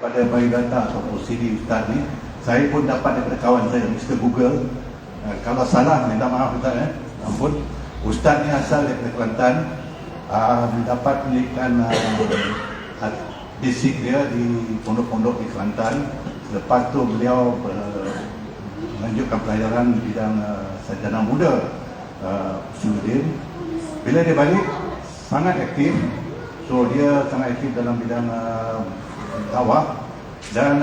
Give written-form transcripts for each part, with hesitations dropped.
pada biodata atau CD Ustaz ni, saya pun dapat daripada kawan saya, Mr. Google. Kalau salah, minta maaf Ustaz, ampun. Ustaz ni asal daripada Kelantan, mendapat pendidikan basic dia di pondok-pondok di Kelantan. Lepas tu beliau melanjutkan pelajaran di bidang sarjana muda Usuluddin. Bila dia balik, sangat aktif. So dia sangat aktif dalam bidang dakwah, dan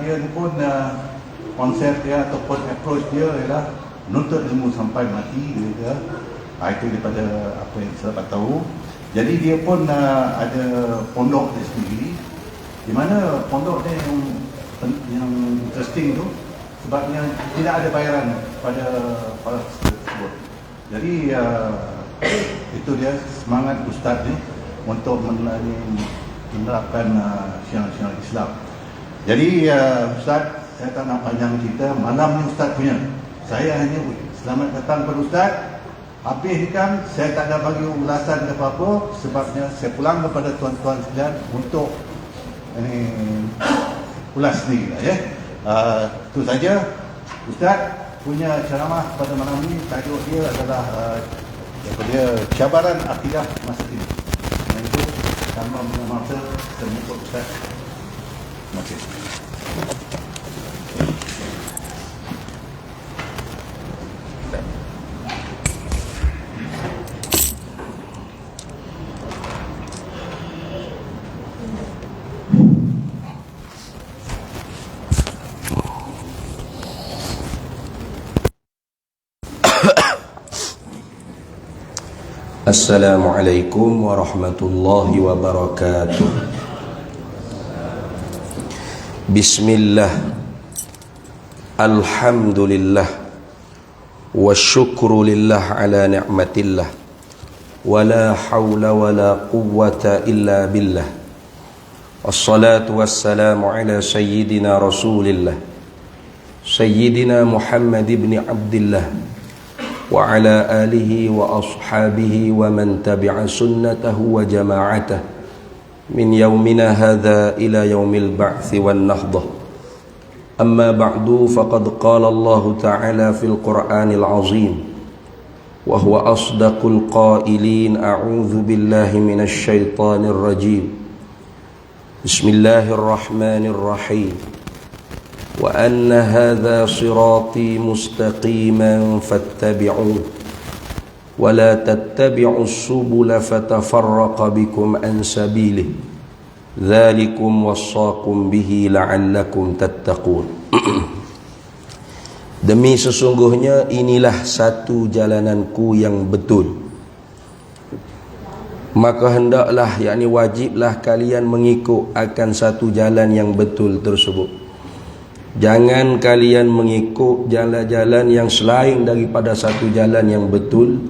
dia pun konsep dia ataupun approach dia ialah menuntut ilmu sampai mati dia. Itu daripada apa yang saya dapat tahu. Jadi dia pun ada pondok dia sendiri, di mana pondok dia yang interesting tu sebabnya tidak ada bayaran pada para tersebut. Jadi itu dia semangat Ustaz ni untuk menerapkan syiar-syiar Islam. Jadi Ustaz, saya tak nak panjang cerita. Malam ni Ustaz punya, saya hanya selamat datang kepada Ustaz. Habis ni kan saya tak ada bagi ulasan ke apa-apa, sebabnya saya pulang kepada tuan-tuan sekalian untuk ini ulas sendiri lah, ya. Itu saja Ustaz punya ceramah pada malam ni. Tajuk dia adalah dia cabaran akidah masa kini. Dan itu tanpa mengapa termasuk Ustaz. Terima kasih. Assalamualaikum warahmatullahi wabarakatuh. Bismillah, alhamdulillah, wasyukru lillah ala ni'matillah, wala hawla wala quwwata illa billah. Wassalatu wassalamu ala sayyidina rasulillah, sayyidina Muhammad ibn Abdillah, wa ala alihi wa ashabihi wa man tabi'a sunnatahu wa jama'atah min yaumina hadha ila yaumil ba'thi wan nahdah. Amma ba'du, faqad qala Allah ta'ala fil Qur'anil azim wa huwa asdaqul qailin. A'udzu billahi minasy syaithanir rajim. Bismillahirrahmanirrahim. Wa anna hadha sirati mustaqiman fattabi'uhu wa la tattabi'us subula fatafarraqa bikum an sabilihi dzalikum wassaqum bihi la'allakum tattaqun. Demi sesungguhnya inilah satu jalananku yang betul, maka hendaklah, yakni wajiblah kalian mengikut akan satu jalan yang betul tersebut. Jangan kalian mengikut jalan-jalan yang selain daripada satu jalan yang betul,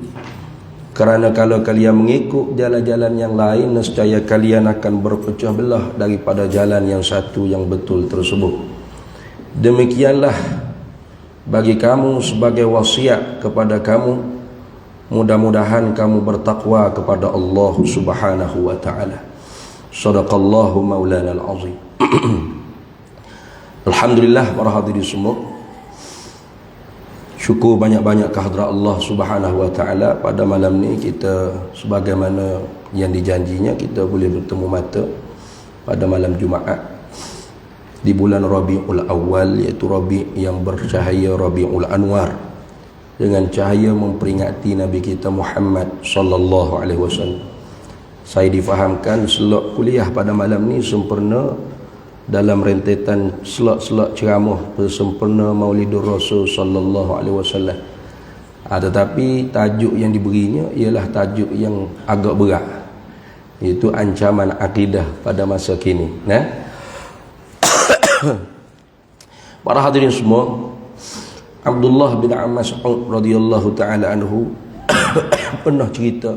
kerana kalau kalian mengikut jalan-jalan yang lain, nescaya kalian akan berpecah belah daripada jalan yang satu yang betul tersebut. Demikianlah bagi kamu sebagai wasiat kepada kamu, mudah-mudahan kamu bertakwa kepada Allah Subhanahu wa ta'ala. Shadaqallahu maulana al-azim. Alhamdulillah, para hadirin semua, syukur banyak-banyak kehadrat Allah Subhanahu wa ta'ala. Pada malam ni kita, sebagaimana yang dijanjinya, kita boleh bertemu mata pada malam Jumaat di bulan Rabiul Awal, iaitu Rabi' yang bercahaya, Rabiul Anwar, dengan cahaya memperingati Nabi kita Muhammad sallallahu alaihi wasallam. Saya difahamkan slot kuliah pada malam ni sempurna dalam rentetan slot-slot ceramah bersempurna Maulidur Rasul sallallahu alaihi wasallam. Tetapi tajuk yang diberinya ialah tajuk yang agak berat, iaitu ancaman akidah pada masa kini. Para hadirin semua, Abdullah bin Mas'ud radhiyallahu taala anhu pernah cerita,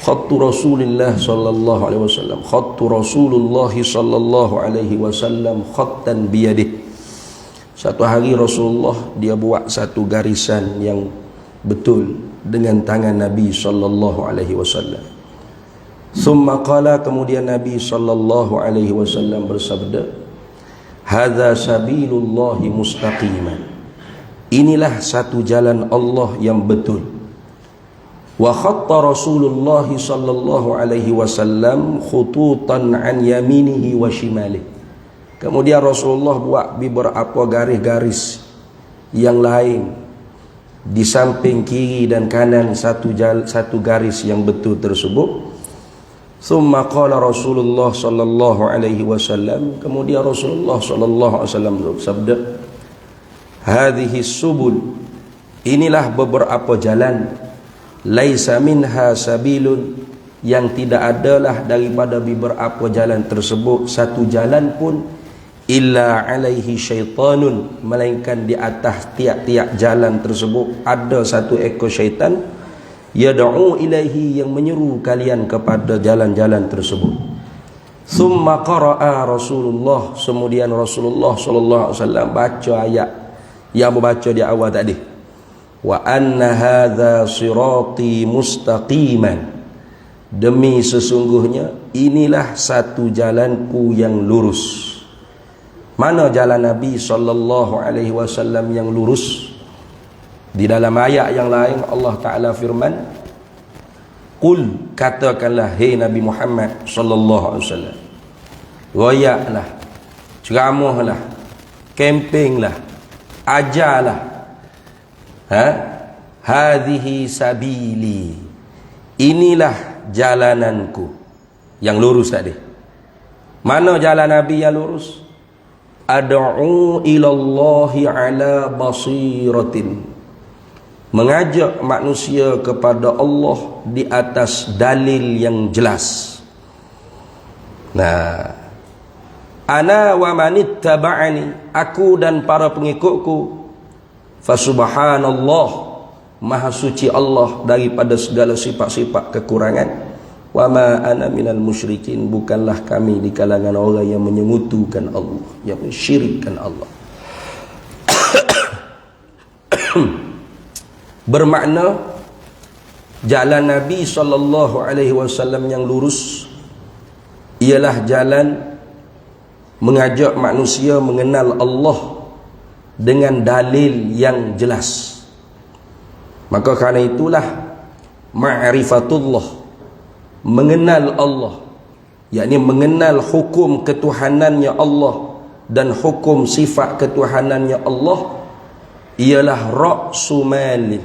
khattu Rasulullah sallallahu alaihi wasallam, khattu Rasulullah sallallahu alaihi wasallam khattan biyadih. Satu hari Rasulullah dia buat satu garisan yang betul dengan tangan Nabi sallallahu alaihi wasallam. Summa qala, kemudian Nabi sallallahu alaihi wasallam bersabda, hadza sabilullahi mustaqiman, inilah satu jalan Allah yang betul. Wa khatta Rasulullah sallallahu alaihi wasallam khututan an yaminihi wa shimalihi, kemudian Rasulullah buat beberapa garis-garis yang lain di samping kiri dan kanan satu garis yang betul tersebut. Thumma qala Rasulullah sallallahu alaihi wasallam, kemudian Rasulullah sallallahu alaihi wasallam bersabda, hadhihi subul, inilah beberapa jalan, laisa minha sabilun, yang tidak adalah daripada beberapa jalan tersebut satu jalan pun, illa alaihi syaitanun, melainkan di atas tiap-tiap jalan tersebut ada satu ekor syaitan, yad'u ilaihi, yang menyeru kalian kepada jalan-jalan tersebut. Summa qara'a Rasulullah, kemudian Rasulullah sallallahu alaihi wasallam baca ayat yang membaca di awal tadi, wa anna hadza sirati mustaqiman, demi sesungguhnya inilah satu jalanku yang lurus. Mana jalan Nabi sallallahu alaihi wasallam yang lurus? Di dalam ayat yang lain Allah Ta'ala firman, qul, katakanlah hai Nabi Muhammad sallallahu alaihi wasallam, royaklah, ceramahlah, kempinglah, ajarlah, hadhihi sabili, inilah jalananku yang lurus tadi. Mana jalan Nabi yang lurus? Ad'u ilallahi ala basiratin, mengajak manusia kepada Allah di atas dalil yang jelas. Nah, ana wa manittaba'ani, aku dan para pengikutku, fasubhanallah, maha suci Allah daripada segala sifat-sifat kekurangan, wa ma ana minal musyrikin, bukanlah kami di kalangan orang yang menyengutukan Allah, yang mensyirikkan Allah. Bermakna jalan Nabi sallallahu alaihi wasallam yang lurus ialah jalan mengajak manusia mengenal Allah dengan dalil yang jelas. Maka kerana itulah ma'rifatullah, mengenal Allah, yakni mengenal hukum ketuhanannya Allah dan hukum sifat ketuhanannya Allah, ialah ra'su mali,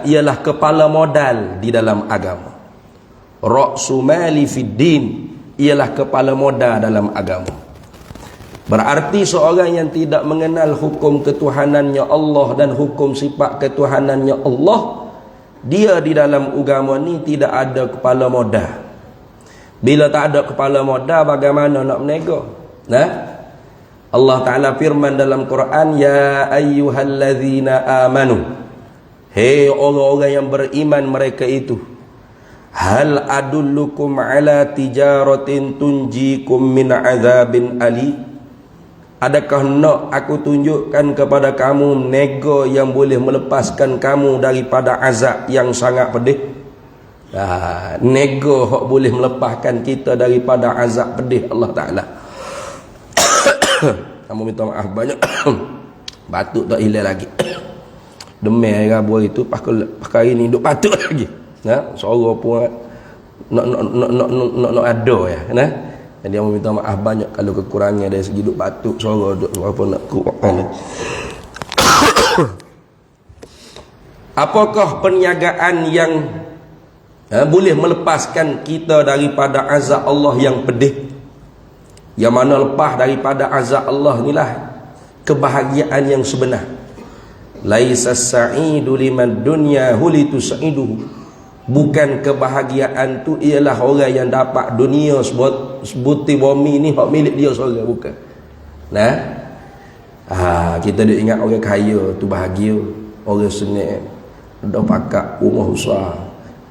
ialah kepala modal di dalam agama. Ra'su mali fid din, ialah kepala modal dalam agama. Berarti seorang yang tidak mengenal hukum ketuhanannya Allah dan hukum sifat ketuhanannya Allah, dia di dalam agama ni tidak ada kepala modal. Bila tak ada kepala modal, bagaimana nak berniaga? Allah Ta'ala firman dalam Quran, ya ayyuhallazina amanu, hei orang-orang yang beriman mereka itu, hal adullukum ala tijaratin tunjikum min azabin ali, adakah nak aku tunjukkan kepada kamu nego yang boleh melepaskan kamu daripada azab yang sangat pedih? Nego yang boleh melepaskan kita daripada azab pedih Allah Ta'ala. Kamu minta maaf banyak. Batuk tak hilang lagi. Demai rabu itu pakai ini duk batuk lagi. Suara pun nak ada ya. Jadi kamu minta maaf banyak kalau kekurangan dari segi duk batuk, suara duk apa nak kuatkan. Apakah perniagaan yang boleh melepaskan kita daripada azab Allah yang pedih? Yang mana lepas daripada azab Allah inilah kebahagiaan yang sebenar. Laisa sa'idu liman dunya hulitu sa'iduhu, bukan kebahagiaan tu ialah orang yang dapat dunia sebutir bumi ni hak milik dia seorang, bukan. Kita dia ingat orang kaya tu bahagia, orang senang, ada pakak rumah besar,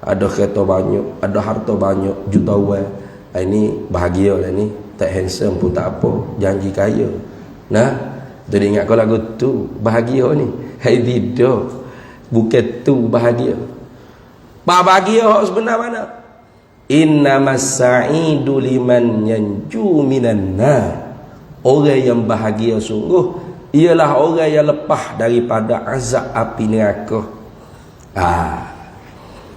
ada kereta banyak, ada harta banyak, jutawan, ini bahagia lah ni. Tak handsome pun tak apa, janji kaya. Dia ingat kau lagu tu bahagia ni. Hai tidak, bukan tu bahagia. Bahagia hak sebenar mana? Innamas sa'idu liman yanju minan nar. Orang yang bahagia sungguh ialah orang yang lepas daripada azab api neraka.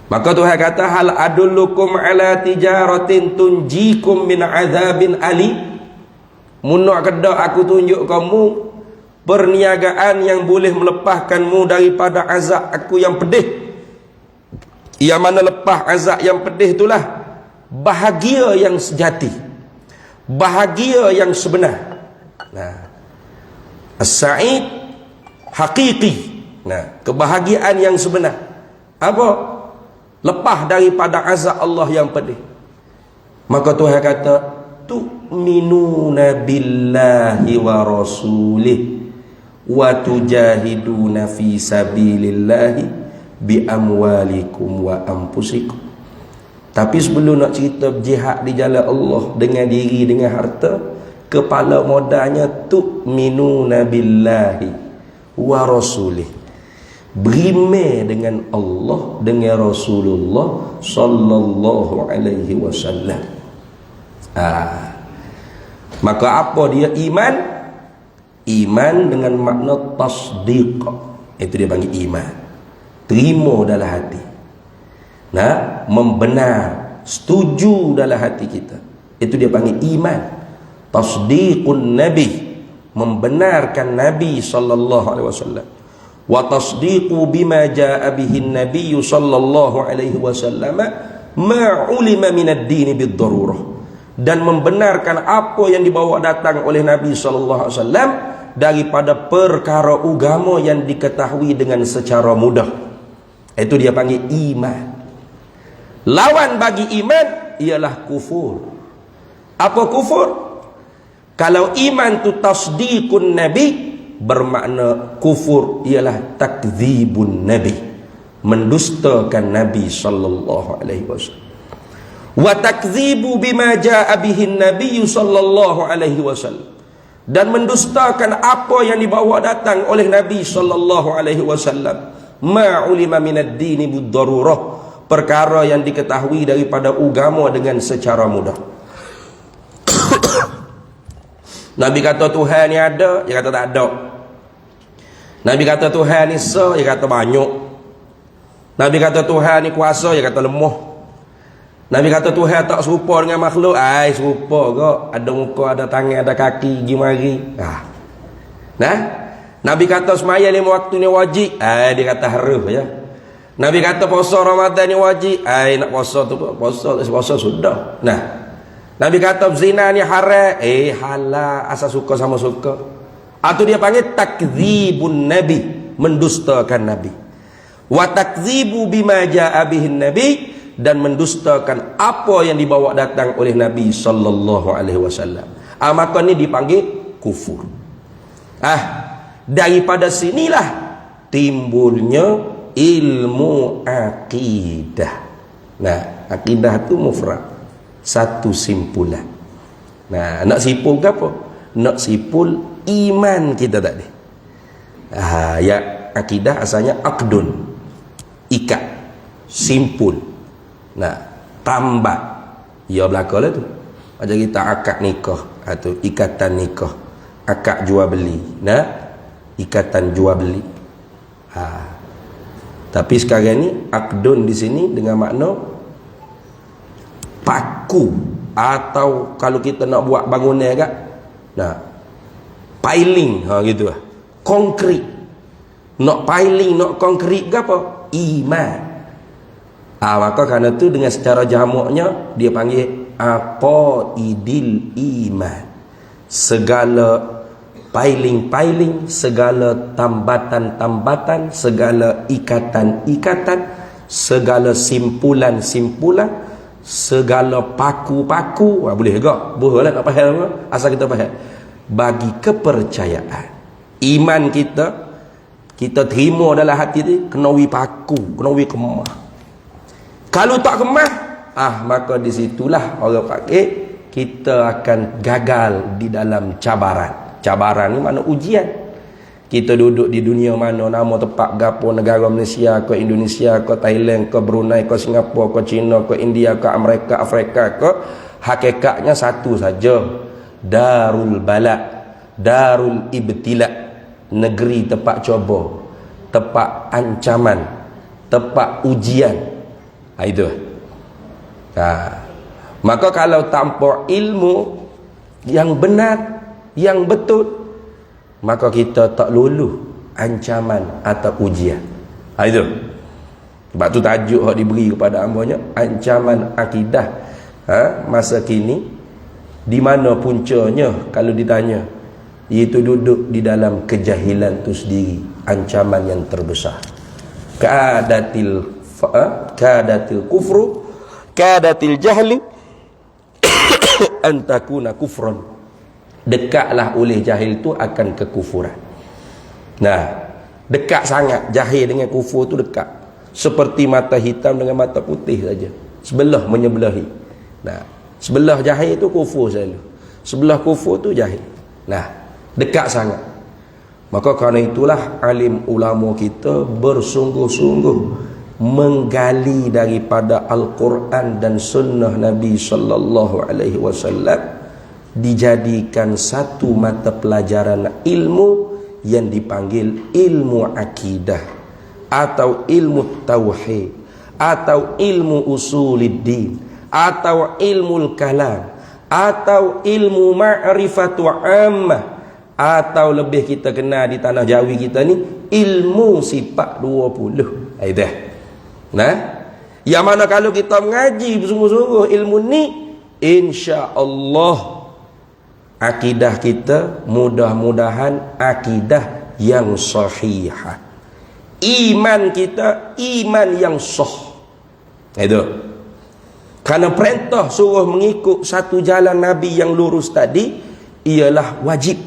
Maka Tuhan kata, hal adullukum ala tijaratin tunjikum min azabin ali. Munak kedak aku tunjuk kamu perniagaan yang boleh melepaskanmu daripada azab aku yang pedih. Yang mana lepas azab yang pedih itulah bahagia yang sejati, bahagia yang sebenar. As-sa'id hakiki. Kebahagiaan yang sebenar apa? Lepas daripada azab Allah yang pedih. Maka Tuhan kata, tu'minuna billahi wa rasulih wa tujahiduna fi sabilillahi bi amwalikum wa anfusikum. Tapi sebelum nak cerita jihad di jalan Allah dengan diri, dengan harta, kepala modalnya tu'minuna billahi wa rasulih, beriman dengan Allah, dengan Rasulullah sallallahu alaihi wasallam. Maka apa dia iman? Iman dengan makna tasdiq. Itu dia panggil iman. Terima dalam hati. Membenar, setuju dalam hati kita. Itu dia panggil iman. Tasdiqun nabi, membenarkan Nabi sallallahu alaihi wasallam. Wa tasdiqu bima jaa bihi an-nabiy sallallahu alaihi wasallam ma ulima min ad-din bid-darurah. Dan membenarkan apa yang dibawa datang oleh Nabi sallallahu alaihi wasallam daripada perkara agama yang diketahui dengan secara mudah. Itu dia panggil iman. Lawan bagi iman ialah kufur. Apa kufur? Kalau iman tu tasdiqun nabi, bermakna kufur ialah takdzibun nabi, mendustakan Nabi sallallahu alaihi wasallam. Wa takdzibu bima jaa bihi an-nabiy sallallahu alaihi wasallam, dan mendustakan apa yang dibawa datang oleh Nabi sallallahu alaihi wasallam. Ma ulima min ad-din bid-darurah, perkara yang diketahui daripada agama dengan secara mudah. Nabi kata Tuhan ni ada, dia kata tak ada. Nabi kata Tuhan ni se, dia kata banyak. Nabi kata Tuhan ni kuasa, dia kata lemah. Nabi kata Tuhan tak serupa dengan makhluk, serupa ke, ada muka, ada tangan, ada kaki, gigi mari. Nabi kata semaya 5 waktu ni wajib, dia kata harus ya. Nabi kata puasa Ramadan ni wajib, nak puasa tu puasa sudah. Nabi kata zina ni haram, halal, asal suka sama suka. Atau dia panggil takdzibun nabi, mendustakan Nabi. Wa takdzibu bima jaa bihi nabi, dan mendustakan apa yang dibawa datang oleh Nabi sallallahu alaihi wasallam. Maka ni dipanggil kufur. Daripada sinilah timbulnya ilmu akidah. Akidah tu mufrad, satu simpulan. Nak simpul ke apa? Nak simpul iman kita tadi. Ya, akidah asalnya akdun, ikat, simpul. Tambah, ya belakang lah tu. Macam kita akad nikah atau ikatan nikah, akad jual beli, ikatan jual beli. Tapi sekarang ni akdun di sini dengan makna paku, atau kalau kita nak buat bangunan agak, piling, gitu lah, konkrit. Nak piling, nak konkrit ke apa? Iman. Maka kerana tu dengan secara jamaknya dia panggil apa idil iman. Segala piling-piling, segala tambatan-tambatan, segala ikatan-ikatan, segala simpulan-simpulan, segala paku-paku. Boleh juga, boleh nak faham apa? Asal kita faham. Bagi kepercayaan, iman kita terima dalam hati ni, kenawi paku, kenawi kemah. Kalau tak kemah, maka disitulah orang panggil kita akan gagal di dalam cabaran. Cabaran ni makna ujian. Kita duduk di dunia mana, nama tempat gapo, negara Malaysia ke Indonesia ke Thailand ke Brunei ke Singapura ke China ke India ke Amerika Afrika ke, hakikatnya satu saja, darul bala, darul ibtila, negeri tempat coba, tempat ancaman, tempat ujian. Itu. Maka kalau tanpa ilmu yang benar, yang betul, maka kita tak luluh ancaman atau ujian. Itu. Sebab tu tajuk yang diberi kepada hamba-Nya, ancaman akidah masa kini. Di mana puncanya kalau ditanya? Iaitu duduk di dalam kejahilan tu sendiri, ancaman yang terbesar. Kadatil kufru, kadatil jahli antakuna kufran. Dekatlah oleh jahil tu akan kekufuran. Nah, dekat sangat jahil dengan kufur tu dekat. Seperti mata hitam dengan mata putih saja. Sebelah menyebelahi. Nah, sebelah jahil tu kufur selalu. Sebelah kufur tu jahil. Nah, dekat sangat. Maka kerana itulah alim ulama kita bersungguh-sungguh menggali daripada Al-Quran dan sunnah Nabi sallallahu alaihi wasallam, dijadikan satu mata pelajaran ilmu yang dipanggil ilmu akidah atau ilmu tauhid atau ilmu usuluddin atau ilmu kalam atau ilmu ma'rifatu ammah, atau lebih kita kenal di tanah Jawi kita ni ilmu sifat 20. Aidah. Nah, yang mana kalau kita mengaji bersungguh-sungguh ilmu ni, insya-Allah akidah kita mudah-mudahan akidah yang sahihah. Iman kita iman yang sah. Itu. Kerana perintah suruh mengikut satu jalan Nabi yang lurus tadi ialah wajib.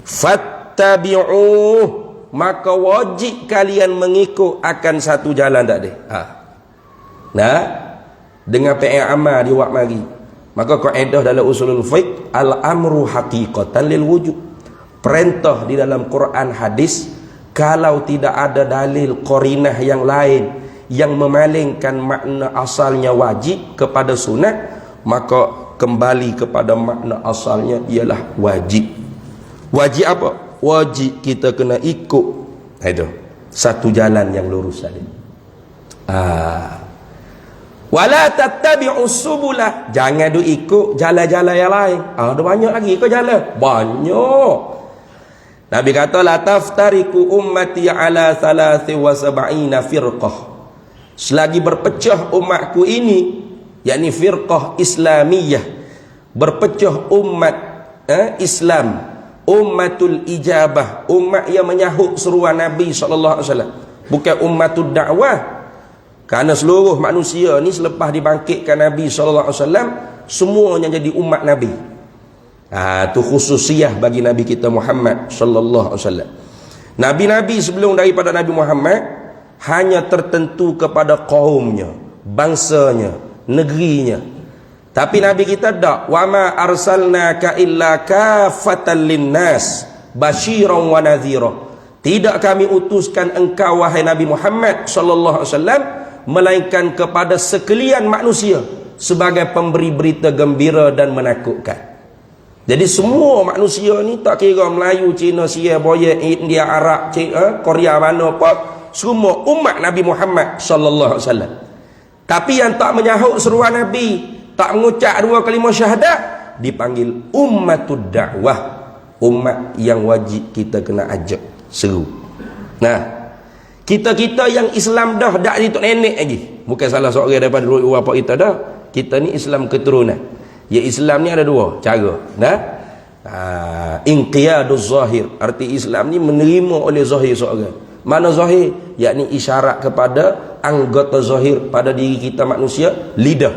Fattabi'uh, maka wajib kalian mengikut akan satu jalan tadi. Nah, dengan fi'il amal di wak mari. Maka kaedah dalam usulul fiqh, al-amru haqiqatan lil wujud. Perintah di dalam Quran hadis, kalau tidak ada dalil qarinah yang lain yang memalingkan makna asalnya wajib kepada sunat, maka kembali kepada makna asalnya ialah wajib. Wajib apa? Wajib kita kena ikut itu satu jalan yang lurus tadi. Wala tattabi'us subula, jangan du ikut jalan-jalan yang lain. Ada banyak lagi ke jalan? Banyak. Nabi kata la taftariku ummati ala 73 firqah. Selagi berpecah umatku ini, yakni firqah Islamiyah, berpecah umat Islam, ummatul ijabah, umat yang menyahut seruan Nabi SAW, bukan ummatul dakwah. Kerana seluruh manusia ni selepas dibangkitkan Nabi SAW, semuanya jadi umat Nabi. Itu khususiyah bagi Nabi kita Muhammad SAW. Nabi-Nabi sebelum daripada Nabi Muhammad hanya tertentu kepada kaumnya, bangsanya, negerinya. Tapi Nabi kita tak. Wa ma arsalnaka illa kafatan linnas basyiran wa nadhira. Tidak kami utuskan engkau wahai Nabi Muhammad sallallahu alaihi wasallam melainkan kepada sekalian manusia sebagai pemberi berita gembira dan menakutkan. Jadi semua manusia ni, tak kira Melayu, Cina, Sia, Boye, India, Arab, Korea mana apa, semua umat Nabi Muhammad sallallahu alaihi wasallam. Tapi yang tak menyahut seruan Nabi, tak mengucap dua kalimah syahadat, dipanggil ummatud dakwah, umat yang wajib kita kena ajak seru. Nah, kita yang Islam dah dari tok nenek lagi, bukan salah seorang daripada dulu bapa kita dah. Kita ni Islam keturunan. Ya, Islam ni ada dua cara. Nah, inqiyaduz zahir, arti Islam ni menerima oleh zahir seorang. Mana zahir? Yakni isyarat kepada anggota zahir pada diri kita manusia, lidah.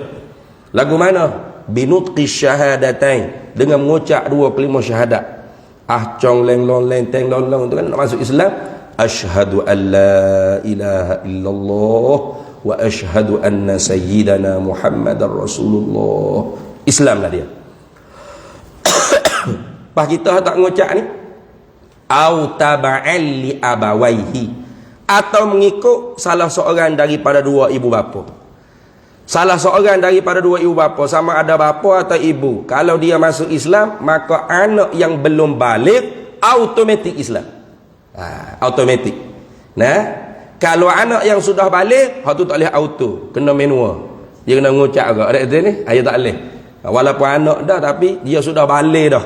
Lagu mana? Binutqi syahadatain, dengan mengucap dua kalimah syahadat. Cong leng long leng teng long long, itu kan nak masuk Islam. Asyhadu an la ilaha illallah wa asyhadu anna sayyidana Muhammadar Rasulullah. Islam lah dia. Pas kita tak mengucap ni, au taba'an li abawaihi, atau mengikut salah seorang daripada dua ibu bapa. Salah seorang daripada dua ibu bapa, sama ada bapa atau ibu, kalau dia masuk Islam, maka anak yang belum balik automatik Islam. Automatik. Nah, kalau anak yang sudah balik, hak tu tak boleh auto, kena manual. Dia kena ngucap agak. Ada ni, ayat tak boleh. Walaupun anak dah, tapi dia sudah balik dah,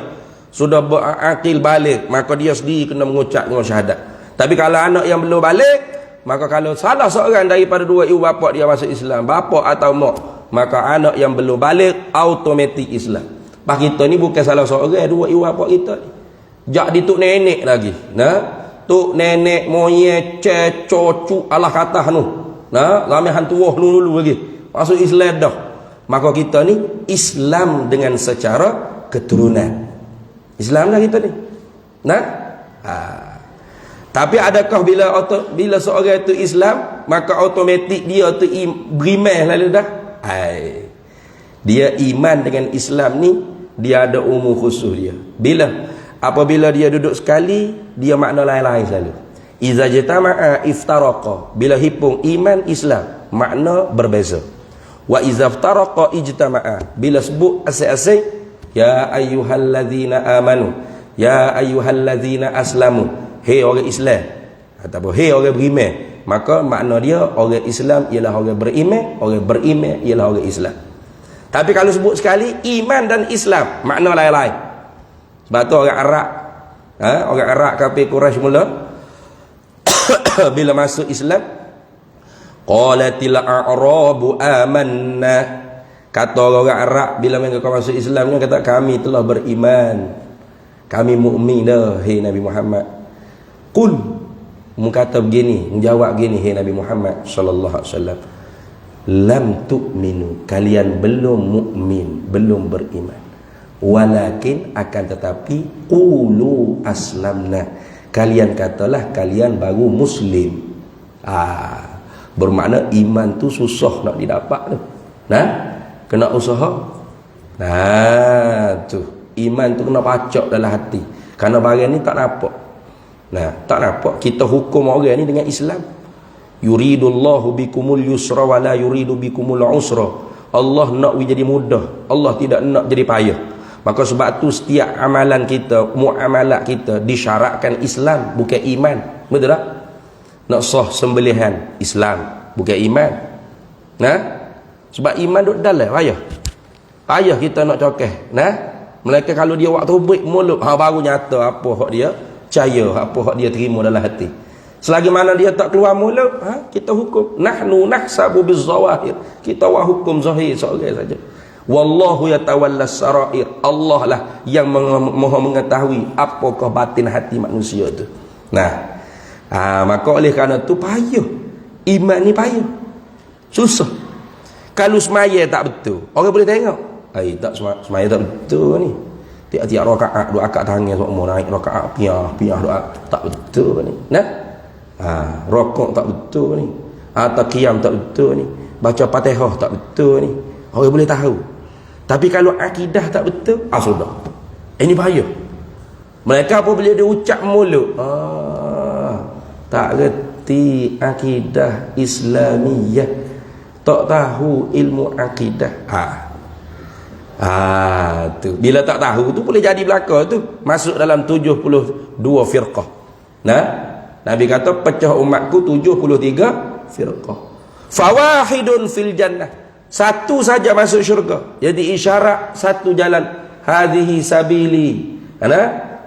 sudah berakil balik, maka dia sendiri kena mengucap dengan syahadat. Tapi kalau anak yang belum balik, maka kalau salah seorang daripada dua ibu bapa dia masuk Islam, bapa atau mak, maka anak yang belum balik automatik Islam. Pak kita ni bukan salah seorang dua ibu bapa kita. Jak di tuk nenek lagi. Nah, tuk nenek moyang cucu Allah kata nu. Nah, ramai hantuah dulu lagi. Masuk Islam dah. Maka kita ni Islam dengan secara keturunan. Islam dah kita ni. Nah, tapi adakah bila seorang itu Islam, maka automatik dia tu beriman lalu dah? Dia iman dengan Islam ni, dia ada umur khusus dia. Apabila dia duduk sekali, dia makna lain-lain selalu. Iza jatama'a iftaraqa, bila hipung iman Islam, makna berbeza. Wa iza iftaraqa ijtama'a, bila sebut asing-asing, ya ayyuhallazina amanu, ya ayyuhallazina aslamu, hei orang Islam, ataupun hei orang beriman, maka makna dia orang Islam ialah orang beriman ialah orang Islam. Tapi kalau sebut sekali iman dan Islam, makna lain-lain. Sebab tu orang Arab, orang Arab kafir Quraisy mula bila masuk Islam, qalatil a'rabu amanna, kata orang Arab bila mereka masuk Islam ni, kata kami telah beriman, kami mukmin dah, hei Nabi Muhammad. Qul, kata begini, menjawab begini, hei Nabi Muhammad sallallahu alaihi wasallam, lam tu'minu, kalian belum mukmin, belum beriman, walakin akan tetapi qulu aslamna, kalian katalah kalian baru muslim. Bermakna iman tu susah nak didapat tu. Nah, kena usaha. Nah, tu iman tu kena pacak dalam hati. Karena barang ni tak nampak. Nah, tak nampak. Kita hukum orang ni dengan Islam. Yuridullahu bikumul yusra wa la yuridu bikumul usra. Allah nak jadi mudah, Allah tidak nak jadi payah. Maka sebab tu setiap amalan kita, muamalat kita disyaratkan Islam, bukan iman. Betul tak? Nak sah sembelihan Islam, bukan iman. Nah, sebab iman duk dalam payah. Payah kita nak cokeh. Nah, mereka kalau dia waktu break mulut, baru nyata apa hak dia percaya, apa hak dia terima dalam hati. Selagi mana dia tak keluar mulut, kita hukum. Nahnu nahsabu bizzawahir, kita wa hukum zahir seorang saja. Wallahu yatawallas sarair, Allah lah yang maha mengetahui apakah batin hati manusia tu. Nah, maka oleh kerana tu payah. Iman ni payah, susah. Kalau semaya tak betul, orang boleh tengok, tak semaya tak betul ni. Tiap-tiap rakaat dua akad tangan semua naik rakaat piah doa tak betul ni. Nah, rokok tak betul ni, atau qiyam tak betul ni, baca Fatihah tak betul ni, orang boleh tahu. Tapi kalau akidah tak betul, sudah. Ini bahaya. Mereka apabila dia ucap mulut, tak reti akidah Islamiyah, tak tahu ilmu akidah. Tu bila tak tahu tu boleh jadi belaka tu, masuk dalam 72 firqah. Nah, Nabi kata pecah umatku 73 firqah. Fawahidun fil jannah, satu saja masuk syurga. Jadi isyarat satu jalan. Hadhihi sabili,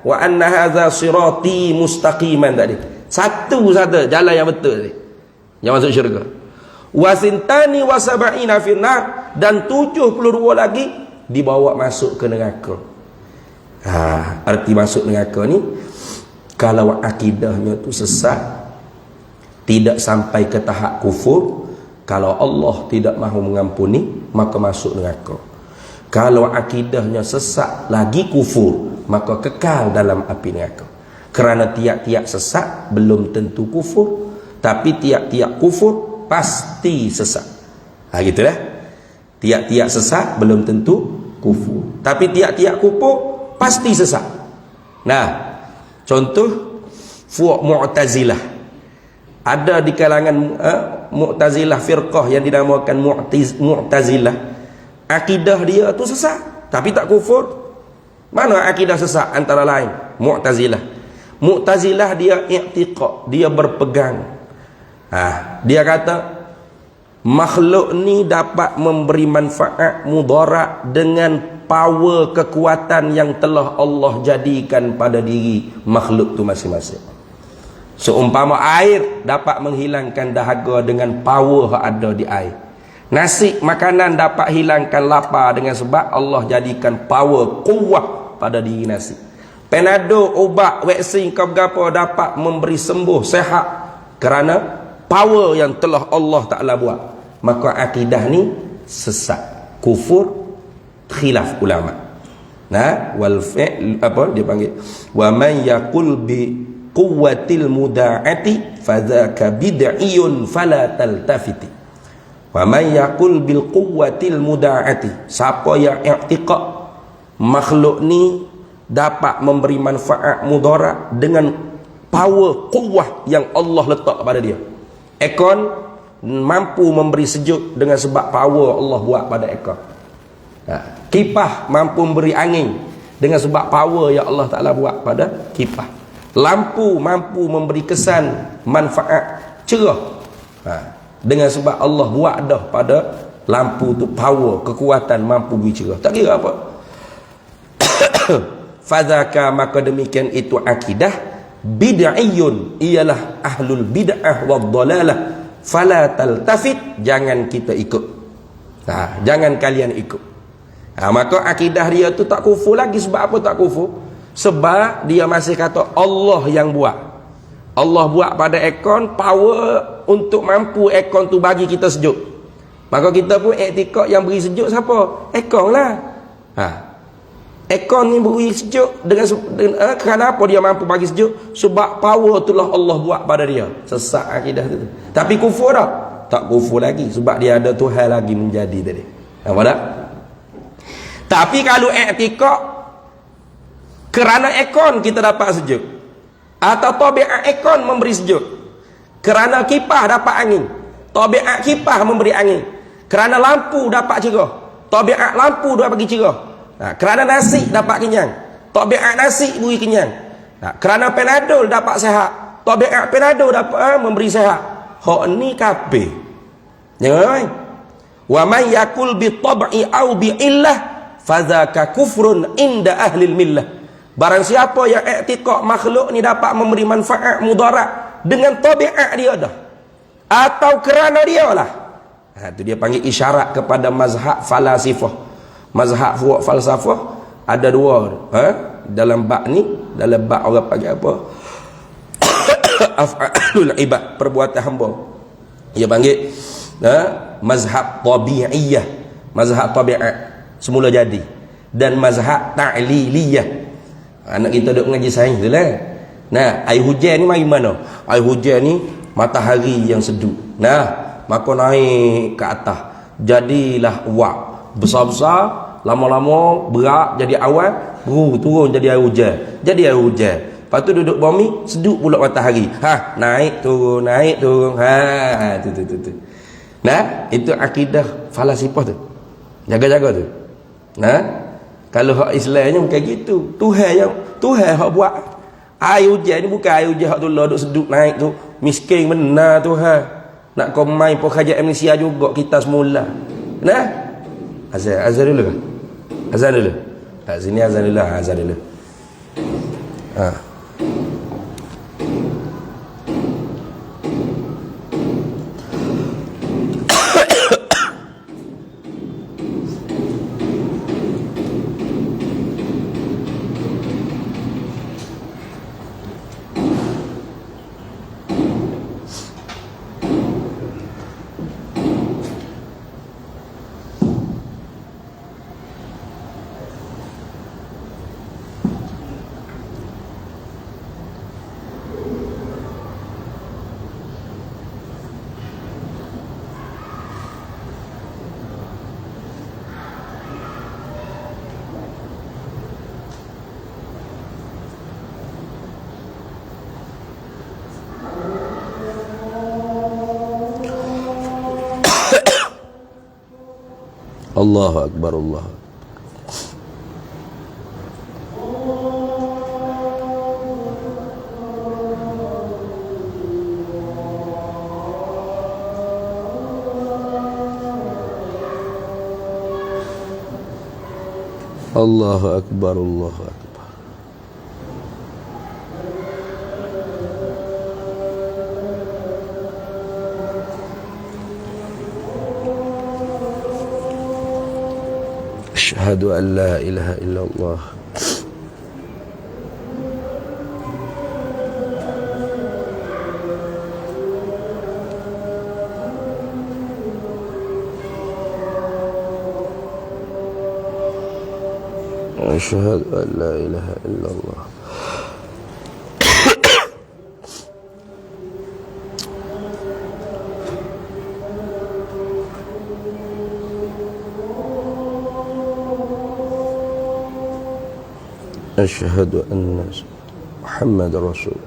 wa anna hadza sirati mustaqiman tadi. Satu saja jalan yang betul tadi, yang masuk syurga. Wasintani wasab'ina finnar, dan 72 lagi dibawa masuk ke neraka. Arti masuk neraka ni, kalau akidahnya tu sesat, tidak sampai ke tahap kufur, kalau Allah tidak mahu mengampuni, maka masuk neraka. Kalau akidahnya sesat lagi kufur, maka kekal dalam api neraka. Kerana tiap-tiap sesat belum tentu kufur, tapi tiap-tiap kufur pasti sesat. Gitulah. Tiap-tiap sesat belum tentu kufur, tapi tiap-tiap kufur pasti sesat. Nah, Contoh fuq Mu'tazilah. Ada di kalangan Mu'tazilah, firqah yang dinamakan Mu'tazilah, akidah dia tu sesat tapi tak kufur. Mana akidah sesat? Antara lain Mu'tazilah dia i'tiqad, dia berpegang. Dia kata makhluk ni dapat memberi manfaat mudarat dengan power kekuatan yang telah Allah jadikan pada diri makhluk tu masing-masing. Seumpama air dapat menghilangkan dahaga dengan power yang ada di air. Nasi makanan dapat hilangkan lapar dengan sebab Allah jadikan power kuwah pada diri nasi. Panadol, obat, vaksin apa dapat memberi sembuh, sehat kerana power yang telah Allah Ta'ala buat. Maka akidah ni sesat, kufur, khilaf ulama. Wal fi'l apa dia panggil, wa man yaqul bi quwwatil muda'ati fadzaka bid'iyun fala taltafiti. Wa man yaqul bil quwwatil muda'ati, siapa yang i'tiqad makhluk ni dapat memberi manfaat mudarat dengan power kuwah yang Allah letak pada dia. Ekon mampu memberi sejuk dengan sebab power Allah buat pada ekon. Kipas mampu memberi angin dengan sebab power yang Allah Ta'ala buat pada kipas. Lampu mampu memberi kesan manfaat cerah dengan sebab Allah buat dah pada lampu tu power, kekuatan mampu beri cerah. Tak kira apa. Fadzaka, maka demikian itu akidah bid'iyun, ialah ahlul bid'ah wad dalalah, fala taltafit, jangan kita ikut. Jangan kalian ikut. Maka akidah dia tu tak kufur lagi. Sebab apa tak kufur? Sebab dia masih kata Allah yang buat. Allah buat pada aircon power untuk mampu aircon tu bagi kita sejuk. Maka kita pun iktikad yang beri sejuk siapa? Aircon lah. Aircon ni beri sejuk dengan kerana apa dia mampu bagi sejuk? Sebab power itulah Allah buat pada dia. Sesat akidah tu. Tapi kufur tak? Tak kufur lagi. Sebab dia ada Tuhan lagi menjadi tadi. Nampak tak? Tapi kalau iktikad kerana aircon kita dapat sejuk, atau tabiat aircon memberi sejuk, kerana kipas dapat angin, tabiat kipas memberi angin, kerana lampu dapat cerah, tabiat lampu dapat bagi cerah, kerana nasi dapat kenyang, tabiat nasi beri kenyang, kerana Panadol dapat sehat, tabiat Panadol dapat memberi sehat. Hak ni kabeh. Jangan. Wa man yakul bi tab'i au bi illah fadzaka kufrun inda ahli millah. Barang siapa yang i'tiqad makhluk ni dapat memberi manfaat mudarat dengan tabiat dia dah, atau kerana dia lah, itu dia panggil isyarat kepada mazhab falasifah. Mazhab falsafah ada dua dalam bab ni. Dalam bab orang panggil apa? Af'alul ibad, perbuatan hamba. Dia panggil mazhab tabi'iyah, mazhab tabiat semula jadi, dan mazhab ta'liliyah. Anak kita duk mengaji sains tu lah. Air hujan ni mari mana? Air hujan ni matahari yang seduh. Maka naik ke atas, jadilah wak besar-besar, lama-lama berat jadi awan, turun jadi air hujan. Jadi air hujan. Lepas tu duduk bumi, seduh pula matahari. Naik turun, naik turun. Tu. Itu akidah falasifah tu. Jaga-jaga tu. Kalau hak Islamnya bukan gitu. Tuhan hak buat. Air hujan ni bukan air hujan hak tu lah duk seduk naik tu. Miskin benar Tuhan. Nak kau main pun kerajaan Malaysia juga kita semula. Azan dulu kan? Azan dulu. Sini azan dulu. Azan dulu. Allahu Akbar, Allah. Allahu Akbar, Allahu Akbar. Asyhadu an la ilaha illallah. أشهد أن لا إله إلا الله. أشهد أن محمد رسول.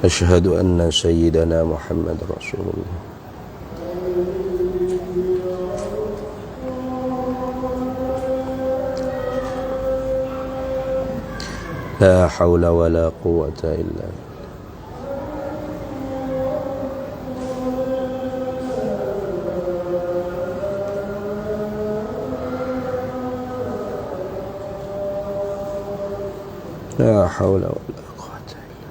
أشهد أن سيدنا محمد رسول الله. لا حول ولا قوة إلا بالله. لا حول ولا قوة إلا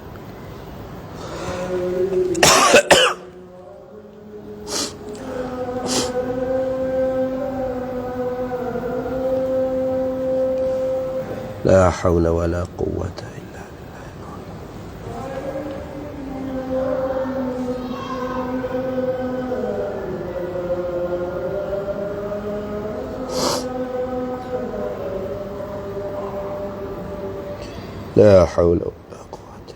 لا حول ولا قوة إلا بالله. لا حول ولا قوة.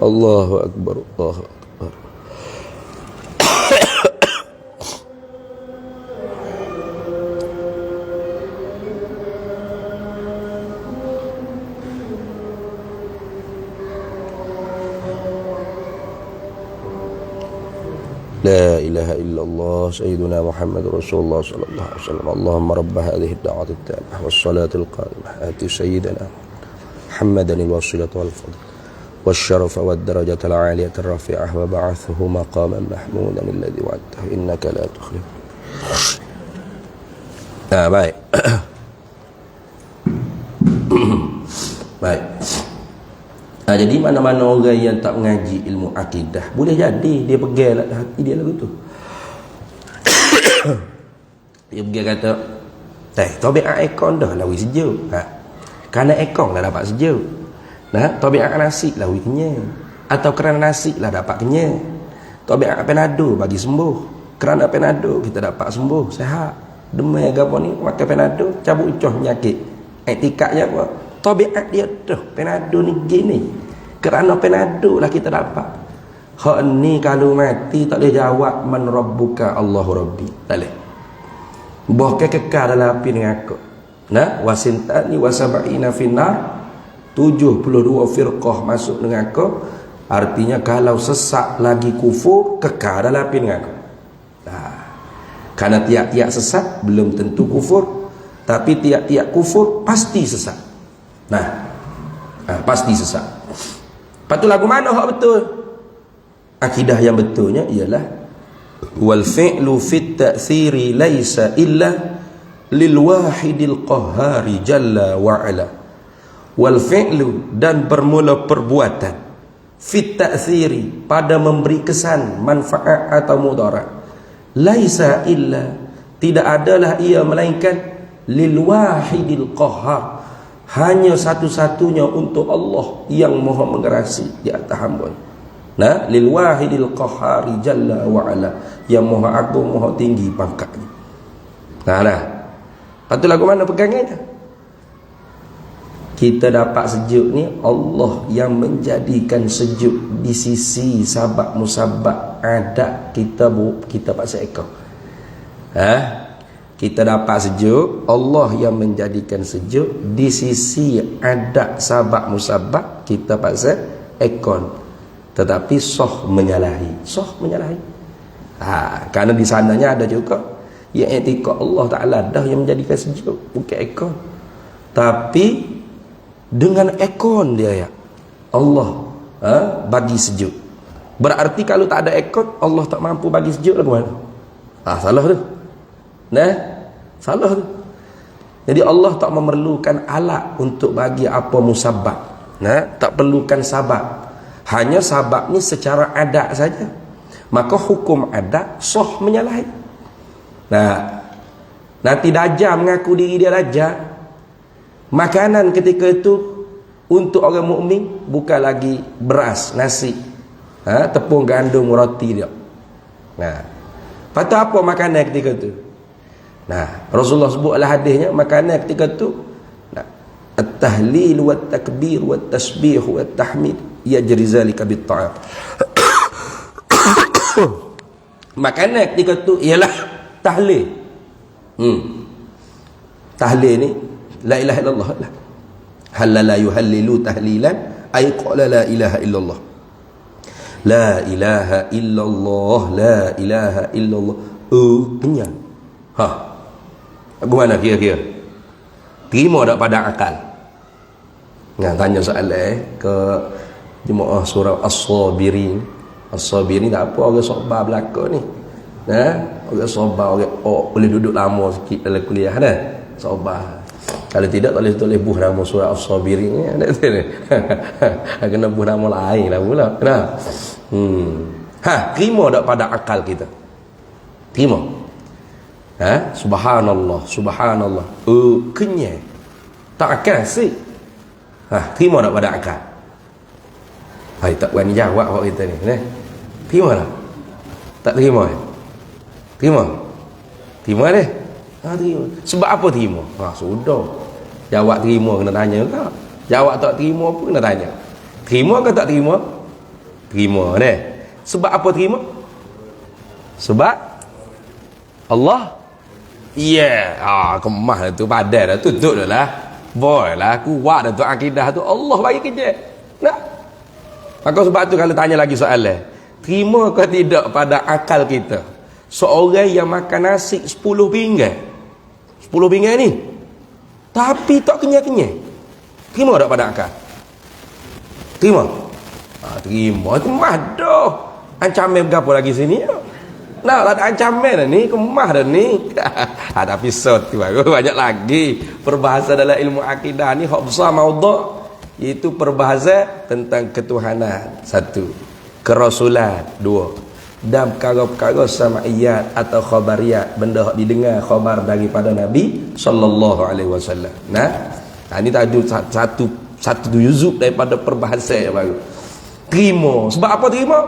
الله أكبر، الله أكبر. لا إله إلا الله سيدنا محمد رسول الله صلى الله عليه وسلم. اللهم رب هذه الدعوة التامة والصلاة القائمة آت سيدنا محمدا الوسيلة والفضل والشرف والدرجة العالية الرفيعة وبعثه مقاما محمودا الذي وعدته إنك لا تخلف. Baik. Baik. Jadi mana-mana orang yang tak mengaji ilmu akidah, boleh jadi dia pegang hati dia lagu tu. Dia pergi kata, tabiat ekor dah lawi sejuk. Kerana ekor lah dapat sejuk. Tabiat nasi lah kenyang. Atau kerana nasi lah dapat kenyang. Tabiat penado bagi sembuh. Kerana penado kita dapat sembuh, sehat. Demam agama ni makan penado cabut ucah penyakit. Etikatnya apa? Tabiat dia dah penado ni gini. Kerana penado lah kita dapat. Hak ni kalau mati tak boleh jawab man rabbuka, Allahu rabbi. Tak boleh. Bahkan kekal dalam api dengan aku. Wasintani wasab'ina finnar. 72 firqah masuk dengan aku. Artinya kalau sesak lagi kufur, kekal dalam api dengan aku. Karena tiap-tiap sesat belum tentu kufur, tapi tiap-tiap kufur pasti sesat. Pasti sesat. Lepas tu lagu mana hak betul? Akidah yang betulnya ialah wal fi'lu fit ta'thiri laisa illa lil wahidil qahhari jalla wa ala. Wal fi'lu, dan bermula perbuatan, fit ta'thiri, pada memberi kesan, manfaat atau mudarat, laisa illa, tidak adalah ia melainkan lil wahidil qahhar, hanya satu-satunya untuk Allah yang maha mengerasi di atas hamba. Lil wahidil qahhari jalla wa ala, yang maha agung, maha tinggi pangkatnya. Lepas tu lagu mana pegangnya? Kita dapat sejuk ni Allah yang menjadikan sejuk di sisi sabab musabab adat kita paksa ekor. Kita dapat sejuk, Allah yang menjadikan sejuk di sisi adat sabab musabab kita paksa ekor. Tetapi soh menyalahi. Kerana di sananya ada juga yang etika Allah Ta'ala dah yang menjadikan sejuk, bukan ekor. Tapi dengan ekor dia ya Allah bagi sejuk. Berarti kalau tak ada ekor, Allah tak mampu bagi sejuk lah mana? Salah tu. Salah tu. Jadi Allah tak memerlukan alat untuk bagi apa musabab. Tak perlukan sabab. Hanya sabab ni secara adat saja. Maka hukum adat sah menyalahi. Nanti Dajjal mengaku diri dia Dajjal. Makanan ketika itu untuk orang mukmin bukan lagi beras, nasi, tepung, gandum, roti dia. Patut apa makanan ketika itu? Rasulullah sebutlah hadisnya, makanan ketika itu at-tahlil wa takbir wa tasbih wa tahmid yajri zalika bit-ta'am. Makanan ketika itu ialah tahlil. Tahlil ni la ilaha illallah. Halala yuhallilu tahlilan ay qala la ilaha illallah. La ilaha illallah, la ilaha illallah. Kenyang. Bagaimana kira-kira? Terima tak pada akal? Tanya soalan ke jemaah surah As-Sabirin. As-Sabirin tak apa, orang sabar belaka ni. Orang sabar, orang boleh duduk lama sikit dalam kuliah dah. Sabar. Kalau tidak tak boleh tulis buh nama surah As-Sabirin ni. Kena buh nama lain lah pula. Terima tak pada akal kita? Terima. Subhanallah, subhanallah. Kenyang. Tak akal sih. Terima tak pada akal? Tak berani jawab awak kita ni. Terima tak? Tak terima? Terima? Terima deh. Terima. Sebab apa terima? Sudah. Jawab terima kena tanya ke? Jawab tak terima pun kena tanya. Terima ke tak terima? Terima deh. Sebab apa terima? Sebab Allah. Kemah dah tu, padan dah, tutup dah lah. Boy lah, kuat dah tu akidah tu. Allah bagi kerja. Maka sebab tu kalau tanya lagi soalan, terima ke tidak pada akal kita seorang yang makan nasi 10 pinggan ni tapi tak kenyang-kenyang? Terima tak pada akal? Terima? Terima. Kemah dah. Ancaman berapa lagi sini? Ada ancaman dah ni, kemah dah ni. Tapi tu baru banyak lagi perbahasa dalam ilmu akidah ni hak besar maudhu'. Itu perbahasa tentang ketuhanan 1, kerasulan 2, dan perkara-perkara samaiyat atau khabariyat, benda yang didengar khabar daripada Nabi sallallahu alaihi wasallam. Ini tadi satu yuzuk daripada perbahasa yang baru. Terima. Sebab apa terima?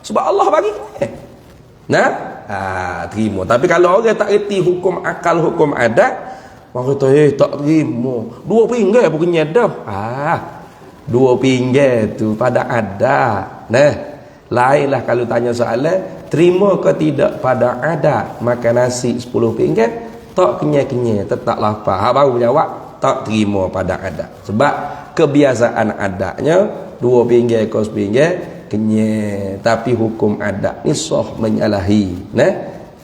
Sebab Allah bagi. Terima. Tapi kalau orang tak reti hukum akal, hukum adat, orang kata tak terima. 2 pinggan pun kenyang dah. 2 pinggan tu pada adat. Lainlah kalau tanya soalan, terima ke tidak pada adat makan nasi 10 pinggan tak kenyang-kenyang, tetap lapar. Baru jawab tak terima pada adat. Sebab kebiasaan adatnya 2 pinggan ke 10 pinggan kenyang, tapi hukum adat ni sah menyalahi.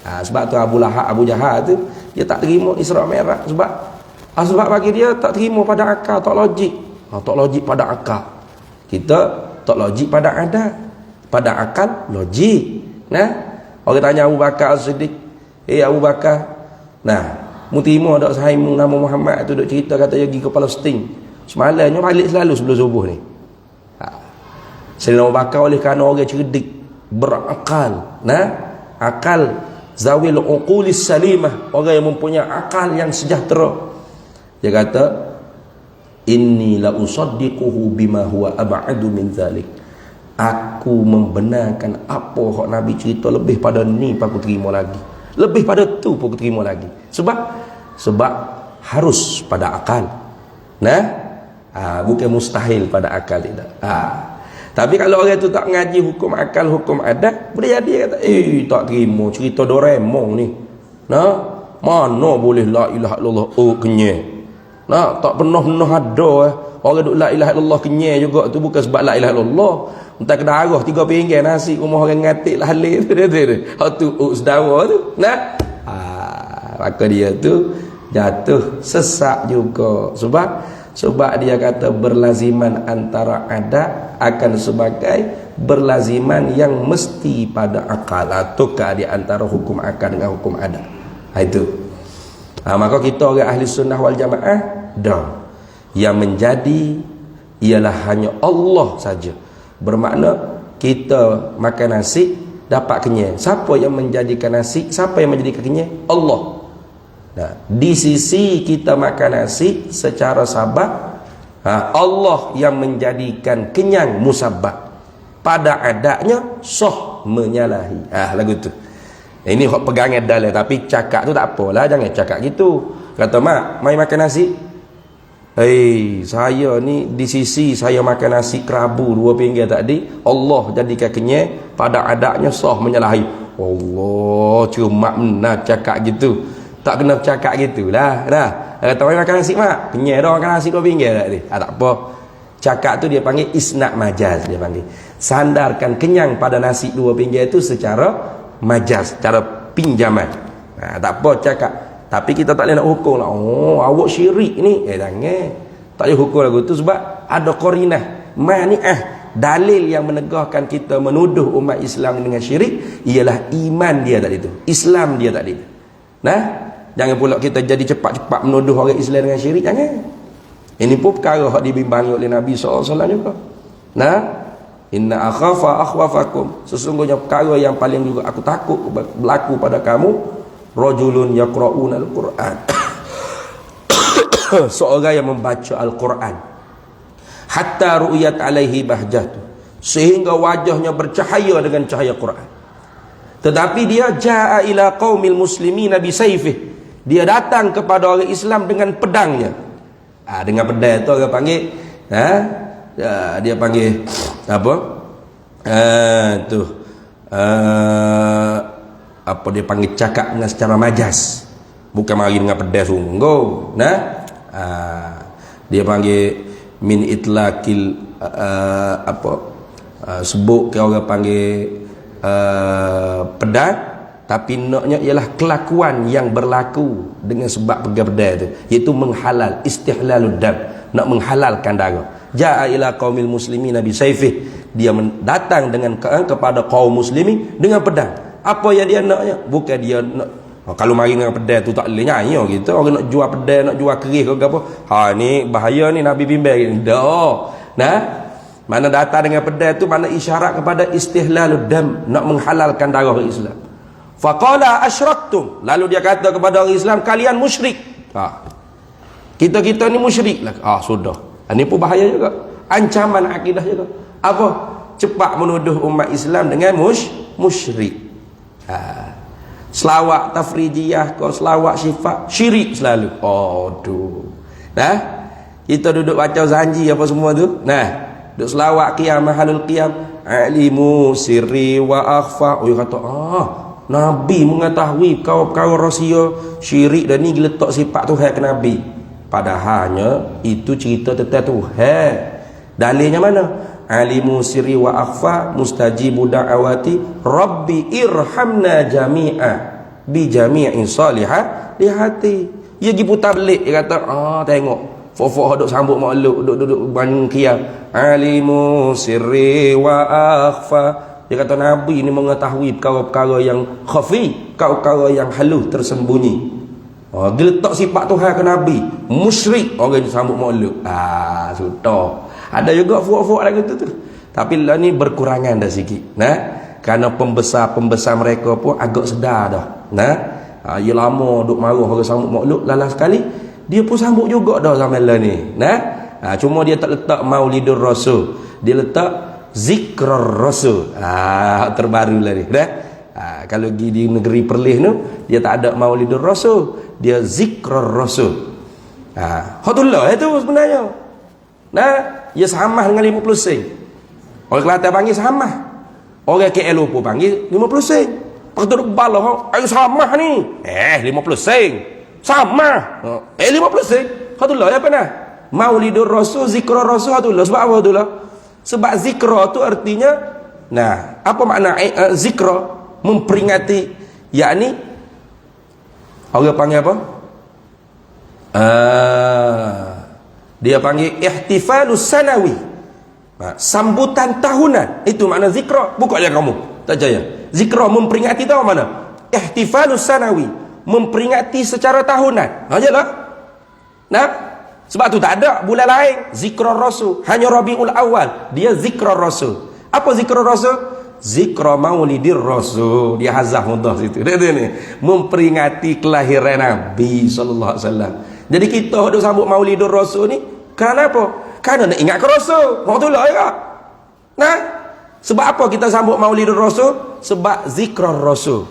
Sebab tu Abu Jahal tu dia tak terima Isra Mi'raj sebab bagi dia tak terima pada akal, tak logik. Tak logik pada akal. Kita tak logik pada adat. Pada akal logik. Orang tanya Abu Bakar As-Siddiq, Abu Bakar, mu terima tak sahimu nama Muhammad tu duk cerita kata dia pergi ke Palestin. Semalamnya balik selalu sebelum subuh ni. Sayyidina Abu Bakar oleh kerana orang cerdik, berakal, akal zawil uqulis salimah, orang yang mempunyai akal yang sejahtera. Dia kata, inni la usaddiquhu bima huwa ab'adu min zalik. Aku membenarkan apa hak Nabi cerita, lebih pada ni pun aku terima lagi. Lebih pada tu pun aku terima lagi. Sebab harus pada akal. Bukan mustahil pada akal tidak. Tapi kalau orang tu tak ngaji hukum akal, hukum adat, boleh jadi kata, tak terima cerita Doraemon ni. Mana boleh la ilaha illallah kenyai. Tak pernah ada orang duk la ilaha illallah kenyai juga tu bukan sebab la ilaha illallah. Entah ke darah 3 pinggan nasi rumah orang ngatik lah halil tu dia. Tu saudara tu. Maka dia tu jatuh sesak juga. Sebab dia kata berlaziman antara adat akan sebagai berlaziman yang mesti pada akal. Tukar di antara hukum akal dengan hukum adat. Itu. Maka kita orang ahli sunnah wal jamaah yang menjadi ialah hanya Allah saja. Bermakna kita makan nasi dapat kenyang. Siapa yang menjadikan nasi? Siapa yang menjadikan kenyang? Allah. Di sisi kita makan nasi secara sabab, Allah yang menjadikan kenyang musabab. Pada adatnya sah menyalahi. Lagu tu. Ini hak pegangan dalam, tapi cakap tu tak apalah, jangan cakap gitu. Kata mak, mai makan nasi. Saya ni di sisi saya makan nasi kerabu 2 pinggan tadi, Allah jadikan kenyang, pada adatnya sah menyalahi. Allah, cuma nak cakap gitu. Tak kena cakap gitulah. Kata mai makan nasi mak, kenyang dah makan nasi 2 pinggan tadi. Tak apa. Cakap tu dia panggil isnad majaz, dia panggil. Sandarkan kenyang pada nasi 2 pinggan itu secara majaz, cara pinjaman. Tak apa cakap. Tapi kita tak boleh nak hukum lah. Awak syirik ni. Jangan. Tak boleh hukum lagu tu sebab ada qarinah, mani'ah, dalil yang menegahkan kita menuduh umat Islam dengan syirik ialah iman dia tadi tu, Islam dia tadi. Jangan pula kita jadi cepat-cepat menuduh orang Islam dengan syirik. Jangan. Ini pun perkara yang dibimbangi oleh Nabi SAW juga. Inna akhafa akhwafakum, sesungguhnya perkara yang paling juga aku takut berlaku pada kamu, rajulun yaqra'una al-Quran. Seorang yang membaca Al-Quran hatta ru'yat alaihi bahjatu, sehingga wajahnya bercahaya dengan cahaya Quran. Tetapi dia ja'a ila qaumil muslimin bi sayfih, dia datang kepada orang Islam dengan pedangnya. Dengan pedang itu orang panggil dia panggil apa? Apa dia panggil cakap dengan secara majas, bukan mari dengan pedang sungguh. Dia panggil min itlaqil sebut ke orang panggil pedang, tapi naknya ialah kelakuan yang berlaku dengan sebab pegang pedang itu, iaitu menghalal, istihlalud dam, nak menghalalkan darah. Ja'a ila qaumil muslimin bi sayfih, dia datang dengan kepada kaum muslimin dengan pedang. Apa yang dia naknya? Bukan dia nak kalau mari dengan pedang tu tak boleh nyanyi gitu. Orang nak jual pedang, nak jual keris ke apa. Ni bahaya ni, Nabi bimbang. Mana datang dengan pedang tu mana isyarat kepada istihlalud dam, nak menghalalkan darah orang Islam. Faqala asyraktum, lalu dia kata kepada orang Islam, kalian musyrik. Kita ni musyrik lah. Sudah. Ini pun bahaya juga, ancaman akidah juga. Apa? Cepat menuduh umat Islam dengan musyrik. Selawat tafrijiyah kau, selawat syifa, syirik selalu. Kita duduk baca zanji apa semua tu. Duduk selawat qiyam, mahalul qiyam, alimu sirri wa akhfa. Kata Nabi mengetahui perkara rahsia, syirik dan ni letak sifat Tuhan ke Nabi. Padahalnya itu cerita tentang Tuhan. Dalilnya mana? Alimu sirri wa akhfa mustajibu da'awati rabbi irhamna jami'a bi jami'in salihah di hati. Dia pergi putar belik, dia kata tengok fofok duk sambut makhluk, duduk bangun qiyam. Alimu sirri wa akhfa, dia kata Nabi ni mengetahui perkara-perkara yang khafi, perkara-perkara yang halus tersembunyi. Dia letak sifat Tuhan ke Nabi, musyrik orang yang sambut makhluk. Sudah. Ada juga fuak-fuak lagu tu. Tapi lah ni berkurangan dah sikit. Kerana pembesar-pembesar mereka pun agak sedar dah. Ia lama duk marah orang sambut makhluk, lalas sekali dia pun sambut juga dah zaman lah ni. Cuma dia tak letak Maulidur Rasul, dia letak Zikrar Rasul. Terbaru lah ni. Kalau pergi di negeri Perlis tu, dia tak ada Maulidur Rasul, dia Zikrar Rasul. Hatullah itu sebenarnya. Nah, ia sama dengan 50 sen. Orang Kelantan panggil sama. Orang KL pun panggil 50 sen. Pakai tu balah, ayo sama ni. 50 sen. Sama. 50 sen. Kau tu lah apa nah? Maulidur Rasul, zikra Rasul tu lah. Sebab apa tu lah? Sebab zikra tu artinya, nah, apa makna zikra? Memperingati, yakni orang panggil apa? Dia panggil ihtifalus sanawi. Sambutan tahunan. Itu makna zikra. Buka je kamu. Tak jaya. Zikra memperingati tahu mana? Ihtifalus sanawi. Memperingati secara tahunan. Ajalah. Nah, sebab tu tak ada bulan lain zikra Rasul. Hanya Rabiul Awal. Dia zikra Rasul. Apa zikra Rasul? Zikra maulidir Rasul. Dia hazah mudah situ. Dia ni memperingati kelahiran Nabi sallallahu alaihi wasallam. Jadi kita duk sambut maulidur Rasul ni kerana apa? Kerana nak ingat ke Rasul. Waktu lah ya. Nah, sebab apa kita sambut maulidur Rasul? Sebab zikra Rasul.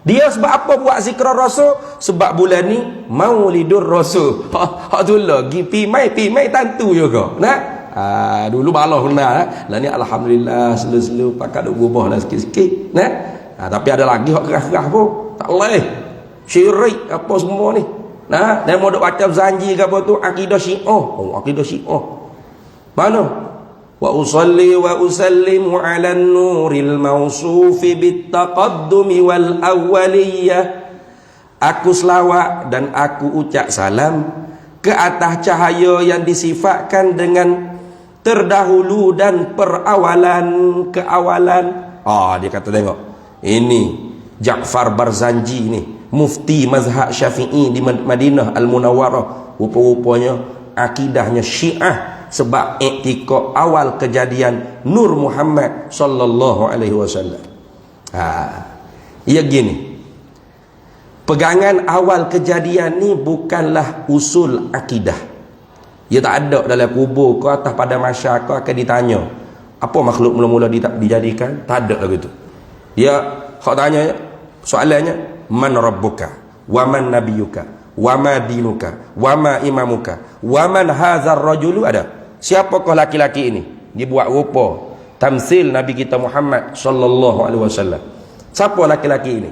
Dia sebab apa buat zikra Rasul? Sebab bulan ni maulidur Rasul. Hak tu lah pi mai tantu juga. Nah, dulu balah kena lah ni alhamdulillah selu-selu pakat duk gubah dah sikit-sikit. Nah, tapi ada lagi hak kerah-kerah pun. Tak boleh. Syirik apa semua ni. Nah, dan mau duk baca zanji ke apa tu akidah Syiah. Oh, akidah Syiah. Mana? Wa usalli wa usallimu ala nuril mausufi bittaqaddumi wal awwaliyah. Aku selawat dan aku ucap salam ke atas cahaya yang disifatkan dengan terdahulu dan perawalan keawalan. Dia kata tengok. Ini Ja'far Barzanji ni, mufti mazhab Syafi'i di Madinah Al-Munawwarah. Rupa-rupanya akidahnya Syiah sebab iktikad awal kejadian Nur Muhammad sallallahu alaihi wasallam. Ia gini. Pegangan awal kejadian ni bukanlah usul akidah. Ia tak ada dalam kubur ke atas pada masyarakat akan ditanya apa makhluk mula-mula dijadikan. Tak ada lagu tu. Dia hak tanya soalannya man rabbuka wa man nabiyuka wa ma dinuka wa ma imamuka wa man hadzal rajulu. Ada siapakah laki-laki ini? Dia buat rupa tamsil Nabi kita Muhammad sallallahu alaihi wasallam. Siapa laki-laki ini?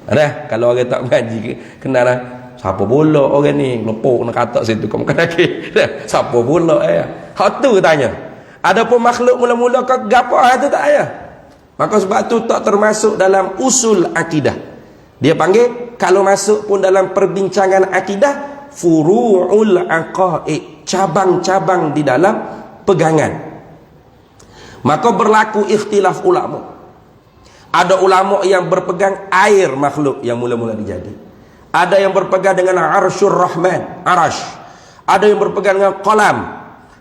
Ada kalau orang tak mengaji kenalah siapa pula orang ni lepuk nak kata situ kau makan lagi. Siapa pula hak tu tanya. Adapun makhluk mula-mula kau gapo tu tak ada. Maka sebab tu tak termasuk dalam usul akidah. Dia panggil kalau masuk pun dalam perbincangan akidah furu'ul aqaid, cabang-cabang di dalam pegangan. Maka berlaku ikhtilaf ulama. Ada ulama yang berpegang air makhluk yang mula-mula dijadi. Ada yang berpegang dengan arsyur rahman, arash. Ada yang berpegang dengan qalam.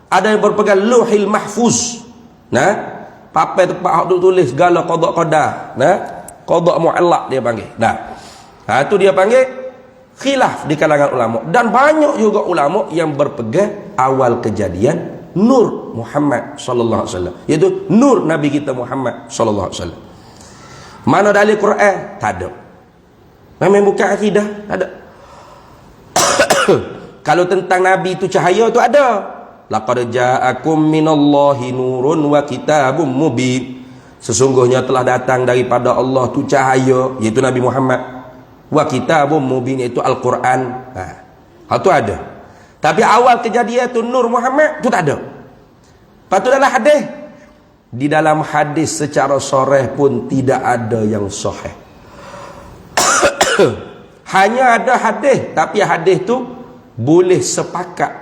Ada yang berpegang luhil mahfuz. Nah, papai tempat hak tulis segala qada qadar. Nah, qada muallaq dia panggil. Itu dia panggil khilaf di kalangan ulama. Dan banyak juga ulama yang berpegang awal kejadian Nur Muhammad sallallahu alaihi wasallam, iaitu nur Nabi kita Muhammad sallallahu alaihi wasallam. Mana dalil Quran? Tak ada. Memang bukan akidah, tak ada. Kalau tentang Nabi itu cahaya tu ada. Laqad ja'akum minallahi nurun wa kitabum mubin. Sesungguhnya telah datang daripada Allah tu cahaya, iaitu Nabi Muhammad. Wa kitabum mubin, iaitu Al-Quran. Itu ada. Tapi awal kejadian tu Nur Muhammad tu tak ada. Lepas tu dalam hadis, di dalam hadis secara sharih pun tidak ada yang sahih. Hanya ada hadis, tapi hadis tu boleh sepakat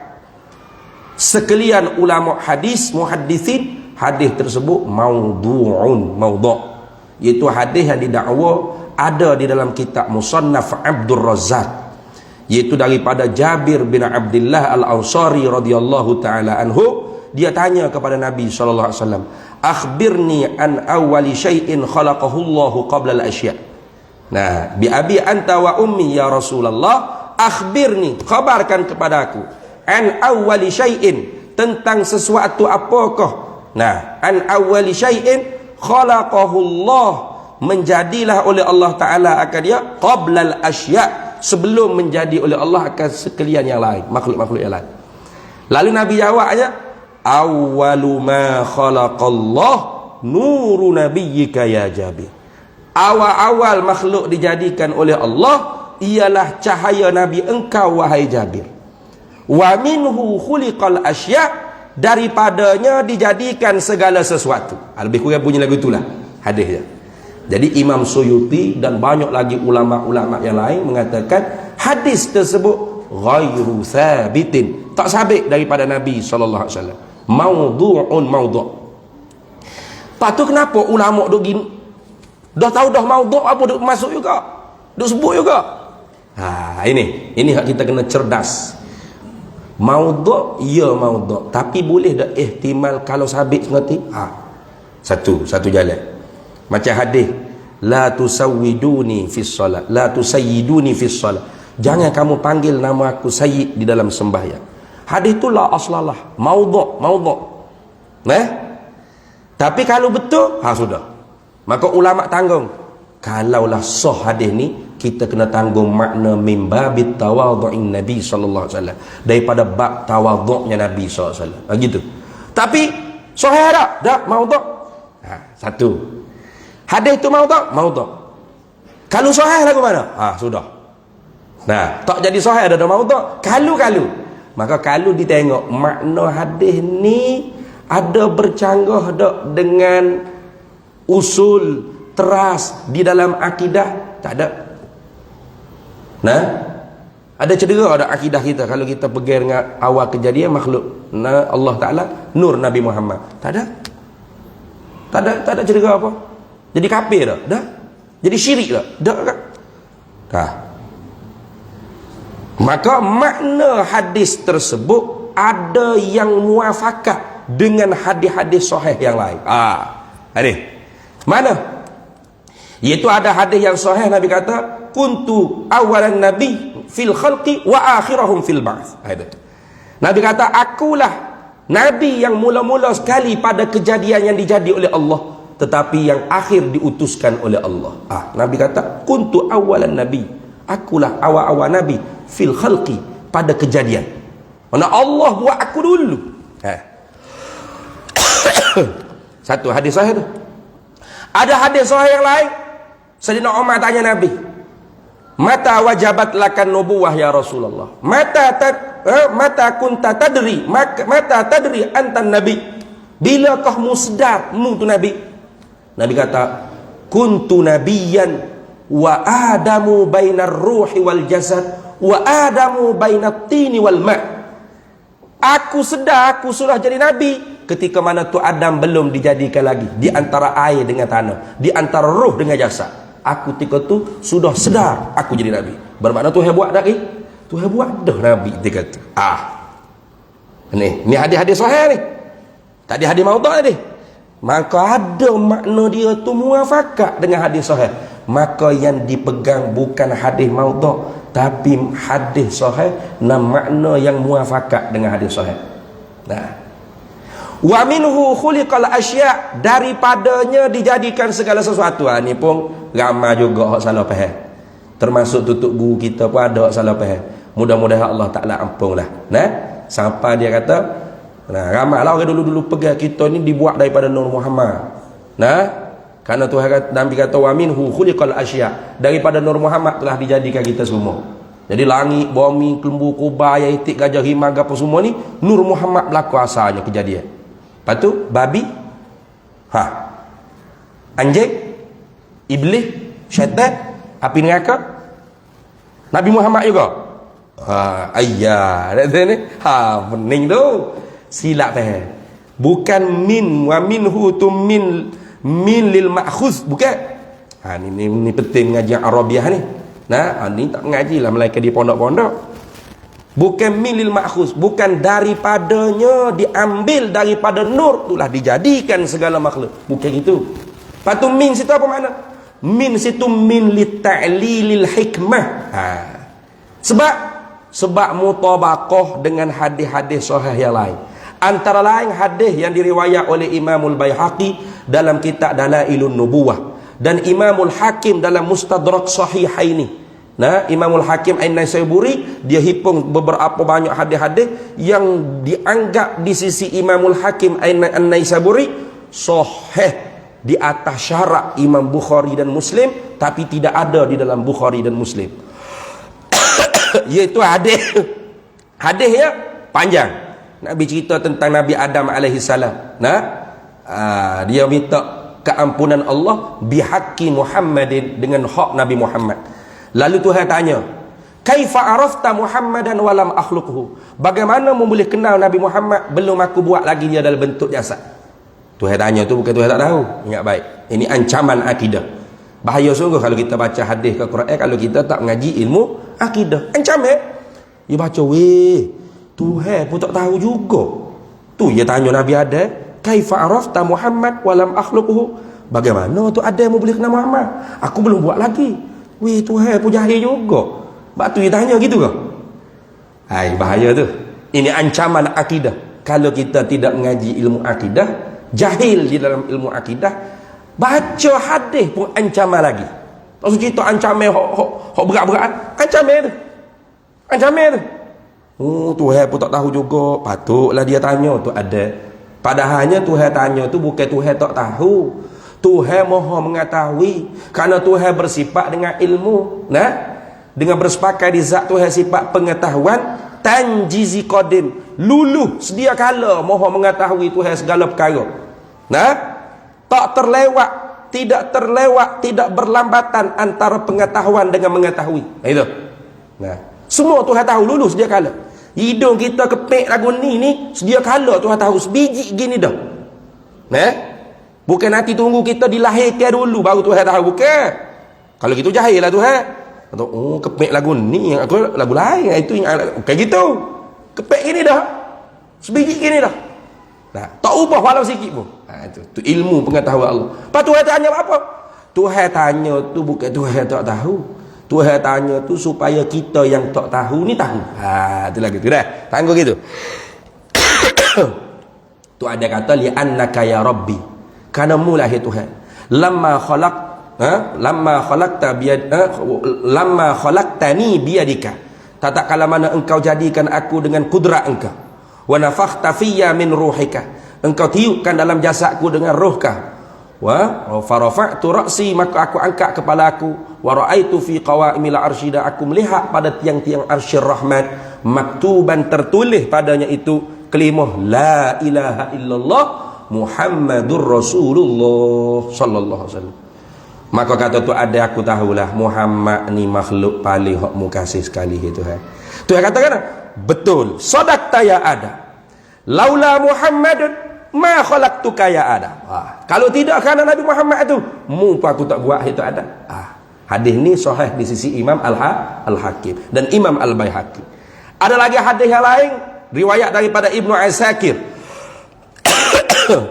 sekalian ulama hadis muhaddisin hadis tersebut maudhu'un, maudhu', iaitu hadis yang didakwa ada di dalam kitab Musannaf Abdul Razzaq, iaitu daripada Jabir bin Abdullah Al-Ansari radhiyallahu taala anhu. Dia tanya kepada Nabi sallallahu alaihi wasallam, akhbirni an awwali syai'in khalaqahu Allahu qabla al-asya'. Nah, bi abi anta wa ummi ya Rasulullah, akhbirni, khabarkan kepadaku, an awwali syai'in, tentang sesuatu apakah. Nah, an awwali syai'in khalaqahu Allah, menjadilah oleh Allah taala akan dia qabla al-asya', sebelum menjadi oleh Allah akan sekalian yang lain, makhluk-makhluk yang lain. Lalu Nabi jawabnya, awwalu ma khalaqallah nuru nabiyyika ya Jabir. Awal-awal makhluk dijadikan oleh Allah ialah cahaya Nabi engkau wahai Jabir. Wa minhu khuliqal asya, daripadanya dijadikan segala sesuatu. Lebih kurang bunyi lagu itulah hadisnya. Jadi Imam Suyuti dan banyak lagi ulama-ulama yang lain mengatakan hadis tersebut ghairu thabitin, tak sabit daripada Nabi sallallahu alaihi wasallam. Maudhu'un maudhu'. Patut kenapa ulama duk gini? Dah tahu dah maudhu' apa duk masuk juga. Duk sebut juga. Ini hak kita kena cerdas. Maudhu' ya maudhu', tapi boleh dak ihtimal kalau sabit ngerti? Satu jalan. Macam hadis, la tusawwiduni fis salat, la tusayyiduni fis salat. Jangan kamu panggil nama aku sayyid di dalam sembahyang. Hadis tu la aslalah, maudhu'. Tapi kalau betul, sudah. Maka ulama tanggung. Kalaulah sah hadis ni, kita kena tanggung makna min babit tawadhu'in Nabi sallallahu alaihi wasallam, daripada bab tawadhu'nya Nabi sallallahu alaihi wasallam. Begitu. Tapi sahih tak maudhu'? Satu. Hadis tu maudhu'. Kalau sahih lagu mana? Sudah. Tak jadi sahih ada maudhu'. Kalau maka kalau ditengok makna hadis ni ada bercanggah tak dengan usul teras di dalam akidah? Tak ada. Ada cedera ada akidah kita kalau kita pergi dengan awal kejadian makhluk Allah Ta'ala, nur Nabi Muhammad. Tak ada cedera apa? Jadi kafir tak? Dah. Jadi syirik tak? Tak kan? Maka makna hadis tersebut ada yang muafakat dengan hadis-hadis sahih yang lain. Hadis mana? Iaitu ada hadis yang sahih, Nabi kata kuntu awalan nabi fil khalqi wa akhirahum fil ba'ts. Nabi kata akulah nabi yang mula-mula sekali pada kejadian yang dijadi oleh Allah, tetapi yang akhir diutuskan oleh Allah. Nabi kata kuntu awalan nabi, akulah awal-awal nabi fil khalqi, pada kejadian. Mana Allah buat aku dulu. Satu hadis sahih tu. Ada hadis sahih yang lain, Sayyidina Umar tanya Nabi, mata wajabat lakan nubuwah ya Rasulullah, mata kunta tadri, mata tadri antan nabi, bilakah musdarmu tu Nabi? Nabi kata kuntu nabiyan wa adamu bainar ruhi wal jasad wa adamu bainat tini wal ma'. Aku sedar aku sudah jadi nabi ketika mana tu Adam belum dijadikan lagi, di antara air dengan tanah, di antara ruh dengan jasad. Aku ketika tu sudah sedar aku jadi nabi. Bermakna Tuhan buat dah Tuhan buat dah nabi ketika tu. Ni hadis-hadis sahih ni. Tak ada hadis maudhu' tadi. Maka ada makna dia tu muafakat dengan hadis sahih. Maka yang dipegang bukan hadis maudhu' tapi hadis sahih dan makna yang muafakat dengan hadis sahih. Wa minhu khuliqal asya, daripadanya dijadikan segala sesuatu. Ni pun ramai juga hak salah faham. Termasuk tutup guru kita pun ada hak salah faham. Mudah-mudahan Allah Ta'ala ampunlah. Sampai dia kata, ramailah orang dulu-dulu pegang kita ni dibuat daripada Nur Muhammad. Kerana Tuhan kata, Nabi kata wa minhu khuliqal asya, daripada Nur Muhammad telah dijadikan kita semua. Jadi langit, bumi, kelembu, kubah, ayat, itik, gajah, rimang, apa semua ni Nur Muhammad berlaku asalnya kejadian. Lepas tu babi, anjing, iblis, syaitan, api neraka, Nabi Muhammad juga. Pening tu. Silap bukan min wa minhu tu min lil ma'khuz, bukan. Ni penting ngaji Arabiah ni. Ni tak ngaji lah melainkan di pondok-pondok. Bukan min lil ma'khuz, bukan daripadanya diambil daripada nur itulah dijadikan segala makhluk. Bukan itu. Patu min situ apa makna? Min situ min li ta'lilil hikmah. Sebab mutabaqah dengan hadis-hadis sahih yang lain. Antara lain hadis yang diriwayat oleh Imamul Baihaqi dalam kitab Dalailun Nubuwah dan Imamul Hakim dalam Mustadrak Sahihaini Nah, Imamul Hakim An-Naisaburi dia himpun beberapa banyak hadis-hadis yang dianggap di sisi Imamul Hakim An-Naisaburi sahih di atas syarat Imam Bukhari dan Muslim, tapi tidak ada di dalam Bukhari dan Muslim. Iaitu hadisnya panjang. Nabi cerita tentang Nabi Adam alaihi salam. Nah, dia minta keampunan Allah bihaqqi Muhammadin, dengan hak Nabi Muhammad. Lalu Tuhan tanya, kaifa arafta Muhammadan walam akhluqhu? Bagaimana mu boleh kenal Nabi Muhammad belum aku buat lagi dia dalam bentuk jasad? Tuhan tanya tu bukan Tuhan tak tahu. Ingat baik, ini ancaman akidah. Bahaya sungguh kalau kita baca hadis ke Quran kalau kita tak mengaji ilmu akidah. Ancaman. Dia baca, weh, Tuhan pun tak tahu juga. Tu dia tanya Nabi Adam, kaifa arafta Muhammad walam akhluqhu? Bagaimana tu Adam mu boleh kenal Muhammad? Aku belum buat lagi. Weh, Tuhan pun jahil juga. Sebab tu dia tanya gitu ke? Hai, bahaya tu. Ini ancaman akidah. Kalau kita tidak mengaji ilmu akidah, jahil di dalam ilmu akidah, baca hadis pun ancaman lagi. Tak usah cerita ancaman hok berat-berat. Ancaman tu. Ancaman tu. Oh, Tuhan pun tak tahu juga. Patutlah dia tanya tu ada. Padahalnya Tuhan tanya tu bukan Tuhan tak tahu. Tuhan Maha mengetahui, kerana Tuhan bersifat dengan ilmu. Nah, dengan bersepakat di zat Tuhan sifat pengetahuan, tanjizi qadim, luluh sedia kala Maha mengetahui Tuhan segala perkara. Nah, tak terlewat, tidak berlambatan antara pengetahuan dengan mengetahui. Itu. Nah, semua Tuhan tahu luluh sedia kala. Hidung kita kepek lagu ni sedia kala Tuhan tahu, sebiji gini dah. Nah, bukan nanti tunggu kita dilahirkan dulu baru Tuhan tahu, bukan. Kalau gitu jahil lah Tuhan. Atau oh kepek lagu ni yang aku lagu lain itu yang kayak gitu. Kepek gini dah. Sebiji gini dah. Nah, tak ubah walau sikit pun. Itu ilmu pengetahuan Allah. Apa Tuhan tanya apa? Tuhan tanya tu bukan Tuhan tak tahu. Tuhan tanya tu supaya kita yang tak tahu ni tahu. Itu lagi tu dah. Tangguh gitu. Tu ada kata li annaka ya rabbi. Karena mulah ya Tuhan. Lamma khalaqtani biyadika. Tak kala mana engkau jadikan aku dengan kudrat engkau. Wa nafakhta fiyya min ruhika. Engkau tiupkan dalam jasadku dengan rohkah. Wa farafa'tu ra'si, maka aku angkat kepala aku. Wa ra'aitu fi qawa'imil arsy, dan aku melihat pada tiang-tiang arsyir rahmat maktuban, tertulis padanya itu kalimah la ilaha illallah Muhammadur Rasulullah sallallahu alaihi wasallam. Maka kata tu ada aku tahulah Muhammad ni makhluk paling hak mu kasih sekali itu. Tuhan katakan betul, sadaqta ya Adam. Laula Muhammadun ma khalaqtuka ya Adam. Kalau tidak kerana Nabi Muhammad tu, mu pun aku tak buat itu Adam. Hadis ni sahih di sisi Imam Al-Hakim dan Imam Al-Baihaqi. Ada lagi hadis yang lain riwayat daripada Ibnu Asakir.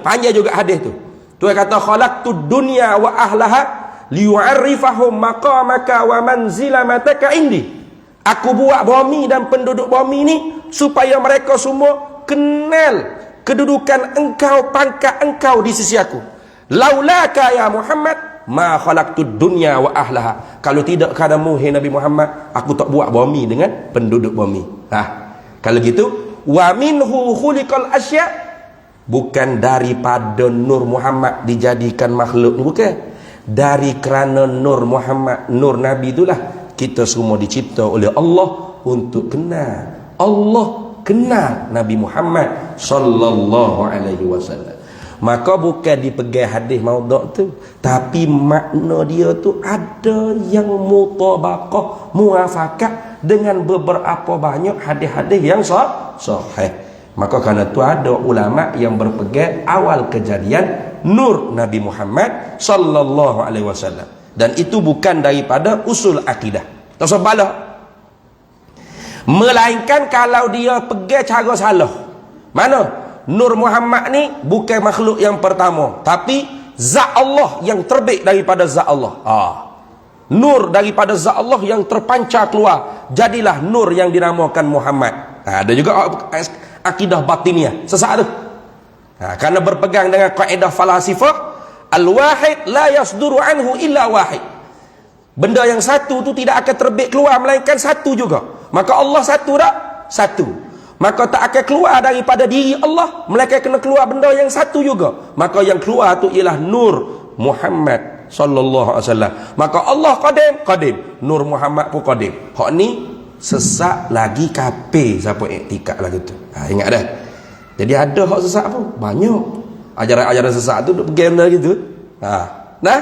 Panjang juga hadis tu. Tuhan kata khalaqtud dunya wa ahlaha liyu'arrifahum maqamaka wa manzilamataka indi. Aku buat bumi dan penduduk bumi ni supaya mereka semua kenal kedudukan engkau, pangkat engkau di sisi aku. Laulaka ya Muhammad ma khalaqtud dunya wa ahlaha. Kalau tidak kerana hai Nabi Muhammad, aku tak buat bumi dengan penduduk bumi. Kalau gitu, wa minhu khuliqal asya', bukan daripada Nur Muhammad dijadikan makhluk, bukan. Dari kerana Nur Muhammad, Nur Nabi itulah kita semua dicipta oleh Allah untuk kenal Allah, kenal Nabi Muhammad sallallahu alaihi wasallam. Maka bukan dipegang hadis maudhu' tu, tapi makna dia tu ada yang mutabaqah, muafakat dengan beberapa banyak hadis-hadis yang sahih. Maka kerana tu ada ulama yang berpegang awal kejadian Nur Nabi Muhammad sallallahu alaihi wasallam, dan itu bukan daripada usul akidah. Tak usah balah. Melainkan kalau dia pegang cara salah. Mana? Nur Muhammad ni bukan makhluk yang pertama, tapi zat Allah yang terbit daripada zat Allah. Nur daripada zat Allah yang terpancar keluar, jadilah nur yang dinamakan Muhammad. Ada juga akidah batiniah sesat tu. Kerana berpegang dengan kaedah falasifah al-wahid la yasduru anhu illa wahid. Benda yang satu tu tidak akan terbit keluar melainkan satu juga. Maka Allah satu tak? Satu. Maka tak akan keluar daripada diri Allah melainkan kena keluar benda yang satu juga. Maka yang keluar tu ialah nur Muhammad sallallahu alaihi wasallam. Maka Allah qadim, nur Muhammad pun qadim. Hak ni sesak lagi kafir siapa iktikad lah gitu. Ingat dah. Jadi ada hak sesak pun banyak. Ajaran-ajaran sesak tu duk pergi benda gitu. Nah,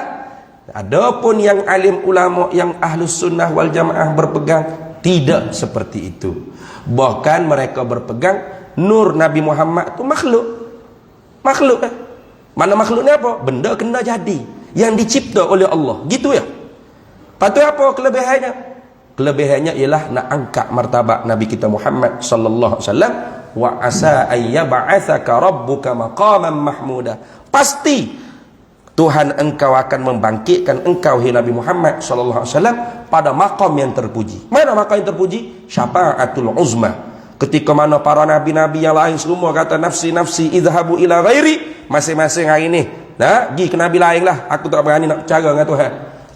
adapun yang alim ulama yang ahlus sunnah wal jamaah berpegang tidak seperti itu. Bahkan mereka berpegang nur Nabi Muhammad tu makhluk. Makhluk kan? Mana makhluk ni apa? Benda kena jadi yang dicipta oleh Allah. Gitu ya. Patut apa kelebihannya? Kelebihannya ialah nak angkat martabat Nabi kita Muhammad sallallahu alaihi wasallam. Wa asa ayyab'atsaka rabbuka maqaman mahmuda. Pasti Tuhan engkau akan membangkitkan engkau hai Nabi Muhammad sallallahu alaihi wasallam pada maqam yang terpuji. Mana maqam yang terpuji? Syafaatul uzma. Ketika mana para nabi-nabi yang lain semua kata nafsi nafsi idhabu ila ghairi, masing-masing hari ni pergi ke nabi lain lah, aku tak berani nak bercara dengan Tuhan.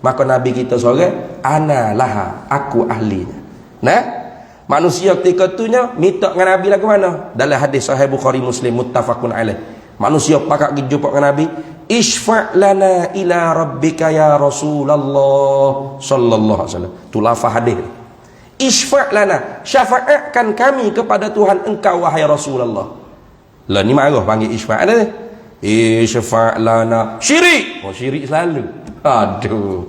Maka nabi kita seorang ana laha, aku ahlinya. Manusia ketika itunya minta dengan nabi lah ke mana? Dalam hadis sahih Bukhari Muslim muttafaqun alaih. Manusia pakak pergi jumpa dengan nabi, isfa' lana ila rabbika ya Rasulullah sallallahu alaihi wasallam. Tu lafaz hadis. Isfa' lana, syafaatkan kami kepada Tuhan engkau wahai Rasulullah. Lah ni marah panggil isfa' ada. Isfa' lana. Syirik. Syirik selalu. Aduh.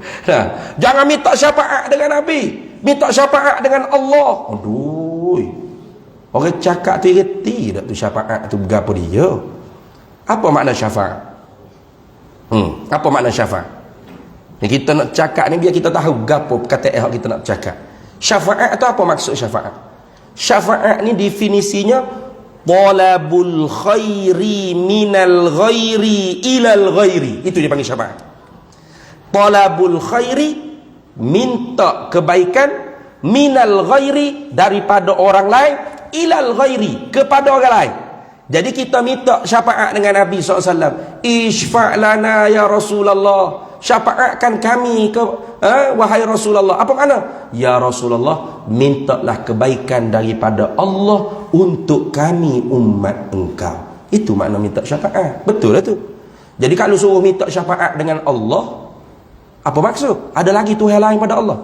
Jangan minta syafaat dengan nabi, minta syafaat dengan Allah. Aduh. Orang cakap tu reti tak tu syafaat tu berapa dia? Apa makna syafaat? Apa makna syafaat? Ni kita nak cakap ni biar kita tahu gapo perkataan kita nak cakap. Syafaat tu apa maksud syafaat? Syafaat ni definisinya talabul khairi minal ghairi ilal ghairi. Itu dia panggil syafaat. Talabul khairi, minta kebaikan, minal ghairi, daripada orang lain, ilal ghairi, kepada orang lain. Jadi kita minta syafaat dengan Nabi SAW. Isfa' lana ya Rasulullah, syafaatkan kami ke wahai Rasulullah. Apa makna? Ya Rasulullah, mintalah kebaikan daripada Allah untuk kami umat engkau. Itu makna minta syafaat. Betul lah tu. Jadi kalau suruh minta syafaat dengan Allah, apa maksud? Ada lagi Tuhan lain pada Allah.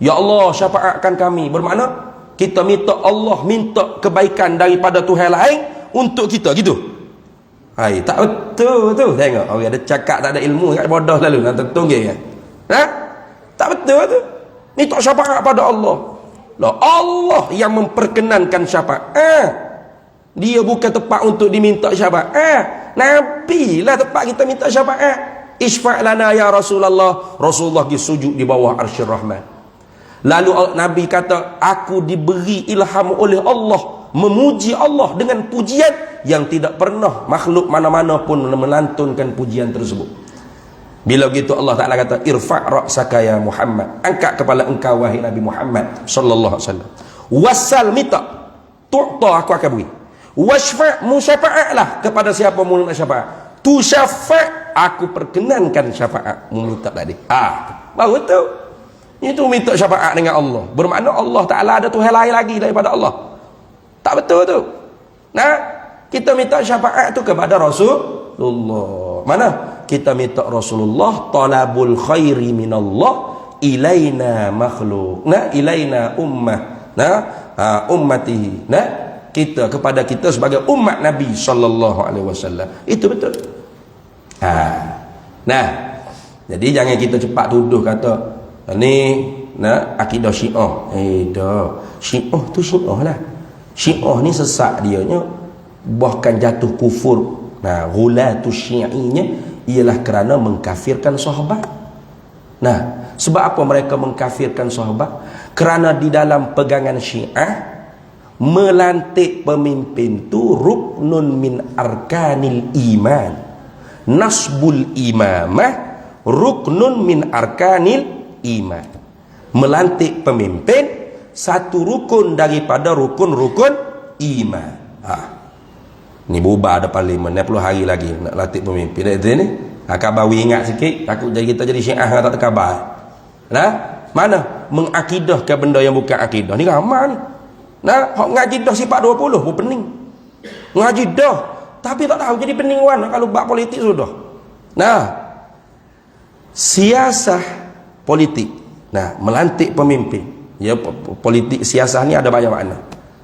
Ya Allah, syafaatkan kami. Bermakna kita minta Allah minta kebaikan daripada Tuhan lain untuk kita, gitu. Tak betul tu. Tengok orang ada cakap tak ada ilmu kat bodoh lalu nak tertunggil kan. Tak betul tu. Minta syafaat pada Allah. Lah Allah yang memperkenankan syafaat. Dia bukan tempat untuk diminta syafaat. Nabi lah tempat kita minta syafaat. Isfa' lana ya Rasulullah. Rasulullah pergi sujud di bawah Arsyir Rahman. Lalu Nabi kata, aku diberi ilham oleh Allah memuji Allah dengan pujian yang tidak pernah makhluk mana-mana pun melantunkan pujian tersebut. Bila begitu Allah Ta'ala kata, irfa' ra'saka ya Muhammad, angkat kepala engkau wahai Nabi Muhammad sallallahu alaihi wasallam. Wasal minta, tu'ta aku akan beri. Wasfa' musyafa'atlah kepada siapa mu nak syafaat. Tu syafa' aku perkenankan syafaat mu minta tadi. Baru tu. Itu minta syafaat dengan Allah. Bermakna Allah Ta'ala ada Tuhan lain lagi daripada Allah. Tak betul tu. Kita minta syafaat tu kepada Rasulullah. Mana? Kita minta Rasulullah talabul khairi minallah ilaina makhluk. Ilaina ummah. Ummatihi. Kita kepada kita sebagai umat Nabi sallallahu alaihi wasallam. Itu betul. Jadi jangan kita cepat tuduh kata ni akidah Syiah. Syiah tu Syiah lah. Syiah ni sesat dianya, bahkan jatuh kufur. Ghulatus syi'inya ialah kerana mengkafirkan sahabat. Sebab apa mereka mengkafirkan sahabat? Kerana di dalam pegangan Syiah, melantik pemimpin tu ruknun min arkanil iman. Nasbul imamah ruknun min arkanil iman. Melantik pemimpin satu rukun daripada rukun-rukun iman. Ni berubah depan 50 hari lagi nak latih pemimpin. Ni kabar ingat sikit, takut jadi kita jadi Syiah tak terkabar. Nah, mana mengakidahkan benda yang bukan akidah ni ramai ni. Nah, hok ngajidah sifat 20 pun pening. Ngajidah tapi tak tahu jadi pening wan kalau bab politik sudah. Nah, siasah politik. Nah, melantik pemimpin. Ya, politik siasah ni ada banyak makna.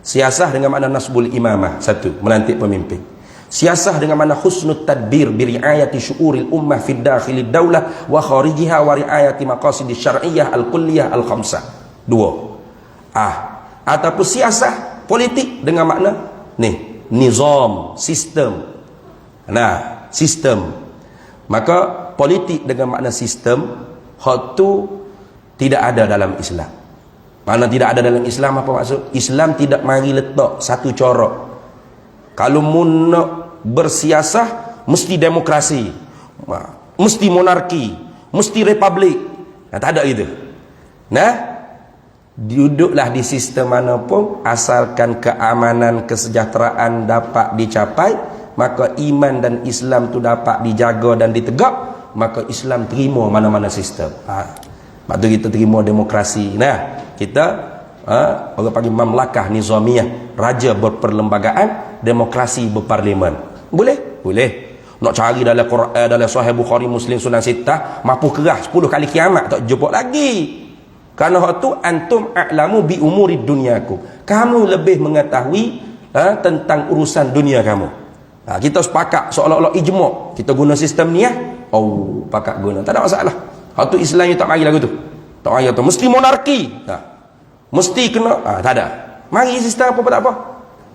Siasah dengan makna nasbul imamah, satu, melantik pemimpin. Siasah dengan makna husnul tadbir bi riayati syu'uril ummah fid dakhilid daulah wa kharijiha wa riayati maqasidis syar'iyyah al-kulliyah al-khamsah. Dua. Ataupun siasah politik dengan makna ni, nizam, sistem. Nah, sistem. Maka politik dengan makna sistem, hak tu tidak ada dalam Islam. Mana tidak ada dalam Islam apa maksud? Islam tidak mari letak satu corak. Kalau mun nak bersiasah mesti demokrasi, mesti monarki, mesti republik. Nah, tak ada gitu. Nah, duduklah di sistem mana pun asalkan keamanan, kesejahteraan dapat dicapai, maka iman dan Islam tu dapat dijaga dan ditegak, maka Islam terima mana-mana sistem. Waktu kita terima demokrasi. Nah, kita orang panggil mamlakah nizamiyah, raja berperlembagaan, demokrasi berparlimen. Boleh? Boleh. Nak cari dalam Quran, dalam Sahih Bukhari, Muslim, Sunan Sittah, mampu kerah 10 kali kiamat tak jumpa lagi. Kerana hak tu antum a'lamu bi umuri dunyakum. Kamu lebih mengetahui tentang urusan dunia kamu. Kita sepakat seolah-olah ijma'. Kita guna sistem ni Oh, pakat guna. Tak ada masalah. Hak tu Islam tak mari lagu tu. Tak mari tu mesti monarki. Mesti kena tak ada. Mari sistem apa tak apa.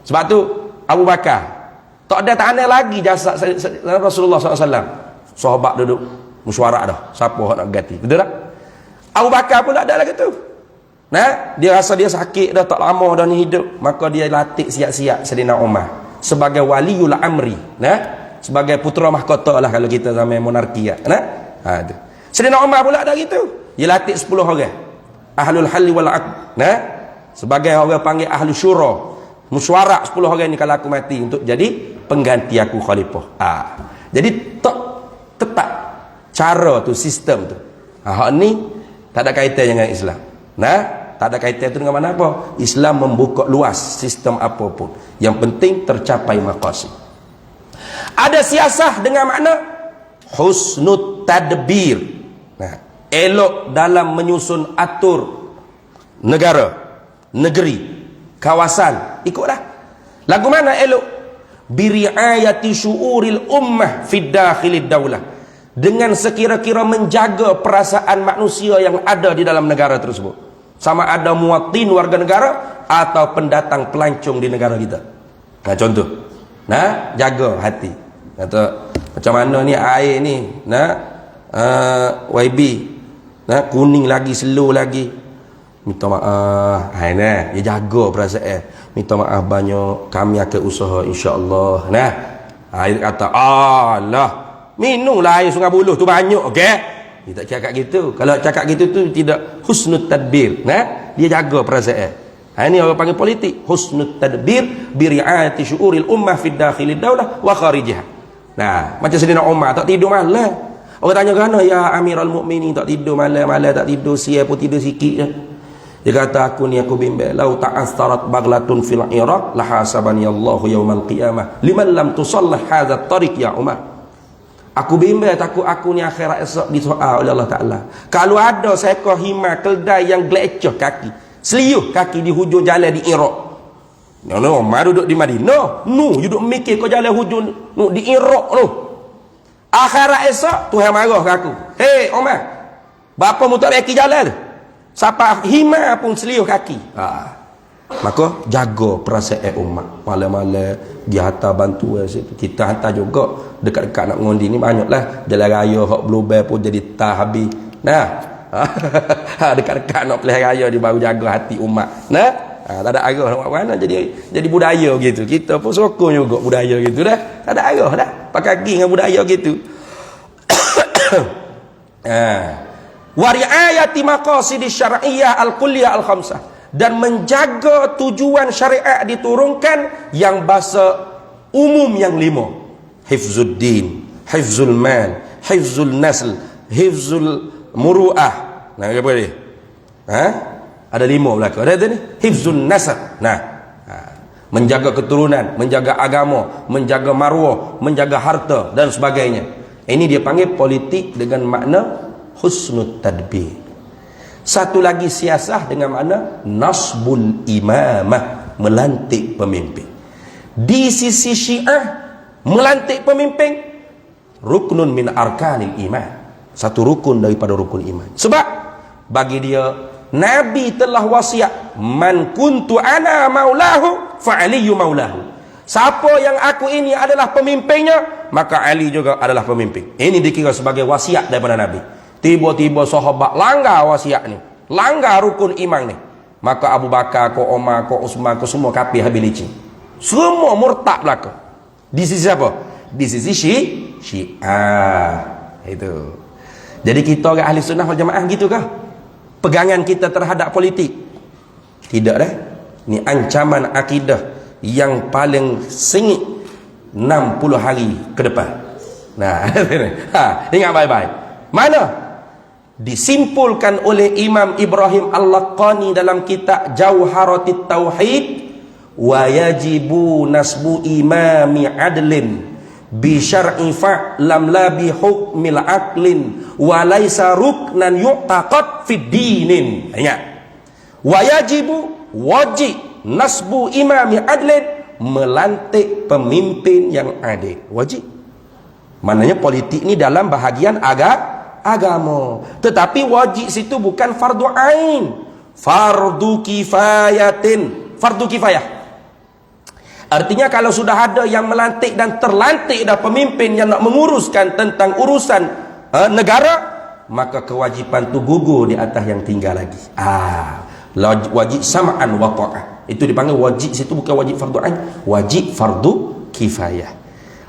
Sebab tu Abu Bakar tak ada tanah lagi jasad Rasulullah SAW. Sahabat duduk mesyuarat dah. Siapa nak ganti? Betul tak? Abu Bakar pun tak ada lagi tu. Nah, dia rasa dia sakit dah, tak lama dah ni hidup, maka dia latih siap-siap Sayyidina Umar sebagai waliul amri. Nah, sebagai putera mahkota lah kalau kita zaman monarki ya. Nah, tu. Sayyidina Umar pula ada gitu. Dia latih 10 orang. Ahlul halli wal aqd. Nah, sebagai orang panggil ahli syura. Mesyuarat 10 orang ni kalau aku mati untuk jadi pengganti aku khalifah. Jadi tak tepat cara tu, sistem tu. Hak ni tak ada kaitan dengan Islam. Nah, tak ada kaitan tu dengan mana apa. Islam membuka luas sistem apapun. Yang penting tercapai maqasid. Ada siasah dengan makna husnul tadbir. Nah, elok dalam menyusun atur negara, negeri, kawasan. Ikutlah. Lagu mana elok? Biriayati syu'uril ummah fid dakhilid daulah. Dengan sekira-kira menjaga perasaan manusia yang ada di dalam negara tersebut. Sama ada muwatin warga negara atau pendatang pelancong di negara kita. Nah, contoh. Nah, jaga hati. Kata macam mana ni air ni, nah, YB, nah, kuning lagi, slow lagi. Minta maaf. Nah, dia jaga perasaan. Minta maaf banyak, kami akan usaha insya-Allah. Nah, air kata Allah, minumlah air Sungai Buloh tu banyak, okey? Dia tak cakap gitu. Kalau cakap gitu tu tidak husnul tadbir. Nah, dia jaga perasaan. Ini orang panggil politik. Husnul tadbir bi riayati syu'uril ummah fid dakhilid daulah wa kharijiha. Nah, macam Sayyidina Umar tak tidur malam. Orang tanya kerana ya Amirul Mukminin tak tidur malam-malam, tak tidur siap pun tidur sikit je. Dia kata aku bimbang lau ta'astarat baglatun fil Iraq lahasabani Allahu yaumal qiyamah liman lam tusallah hadzal tariq ya Umar. Aku bimbang takut aku ni akhirat esok disoal oleh Allah Taala. Kalau ada seekor hima keldai yang gelecoh kaki, seliuh kaki di hujung jalan di Iraq. No, Umar duduk di Madinah. No, duduk mikir kau jalan hujung di Iraq tu. Akhirat esok Tuhan marah ke aku. Hei Umar, bapa mu tak reki jalan tu? Siapa hima pun seliuh kaki. Maka jaga perasaan umat. Malam-malam dia hantar bantuan situ. Kita hantar juga dekat-dekat nak ngondi ni banyaklah. Jalan raya hak Bluebell pun jadi tak habis. Nah, dekat-dekat nak pilihan raya dia baru jaga hati umat. Nah, tak ada arah nak buat mana jadi budaya gitu. Kita pun sokong juga budaya gitu dah. Tak ada arah dah. Pakai gigi dengan budaya gitu. Wa riayati maqasidis syar'iyyah al-kulliyah al-khamsah, dan menjaga tujuan syariat diturunkan yang bahasa umum yang 5. Hifzuddin, hifzul mal, hifzul nasl, hifzul muru'ah, Nah, apa dia? Ada 5 belaka. Ada tu ni, hifzun nasab. Menjaga keturunan, menjaga agama, menjaga maruah, menjaga harta dan sebagainya. Ini dia panggil politik dengan makna husnul tadbir. Satu lagi siasah dengan makna nasbul imamah, melantik pemimpin. Di sisi Syiah, melantik pemimpin ruknun min arkanil iman, satu rukun daripada rukun iman. Sebab bagi dia Nabi telah wasiat, man kuntu ana maulahu fa aliyu maulahu. Siapa yang aku ini adalah pemimpinnya, maka Ali juga adalah pemimpin. Ini dikira sebagai wasiat daripada Nabi. Tiba-tiba sahabat langgar wasiat ni, langgar rukun iman ni, maka Abu Bakar, ko Omar, ko Uthman, ko semua kafir habis licin. Semua murtad belaka. Di sisi siapa? Di sisi Syiah. Itu. Jadi kita orang ahli sunnah wal jamaah gitu kah? Pegangan kita terhadap politik? Tidak dah. Ni ancaman akidah yang paling sengit 60 hari ke depan. Nah, ingat baik-baik. Mana? Disimpulkan oleh Imam Ibrahim Al-Laqani dalam kitab Jauharatit Tauhid, wa yajibu nasbu imami adlin bi syar'i fa'lam la bi hukmil aqlin wa laisa ruknan yu'taqad fid dinin. Ingat, wa yajibu, wajib nasbu imami adlin, melantik pemimpin yang adil. Wajib. Maknanya politik ni dalam bahagian agama. Tetapi wajib situ bukan fardu ain, fardu kifayatin, fardu kifayah. Artinya kalau sudah ada yang melantik dan terlantik dah pemimpin yang nak menguruskan tentang urusan negara, maka kewajipan tu gugur di atas yang tinggal lagi. Wajib sam'an wa ta'ah. Itu dipanggil wajib situ, bukan wajib fardu ain, wajib fardu kifayah.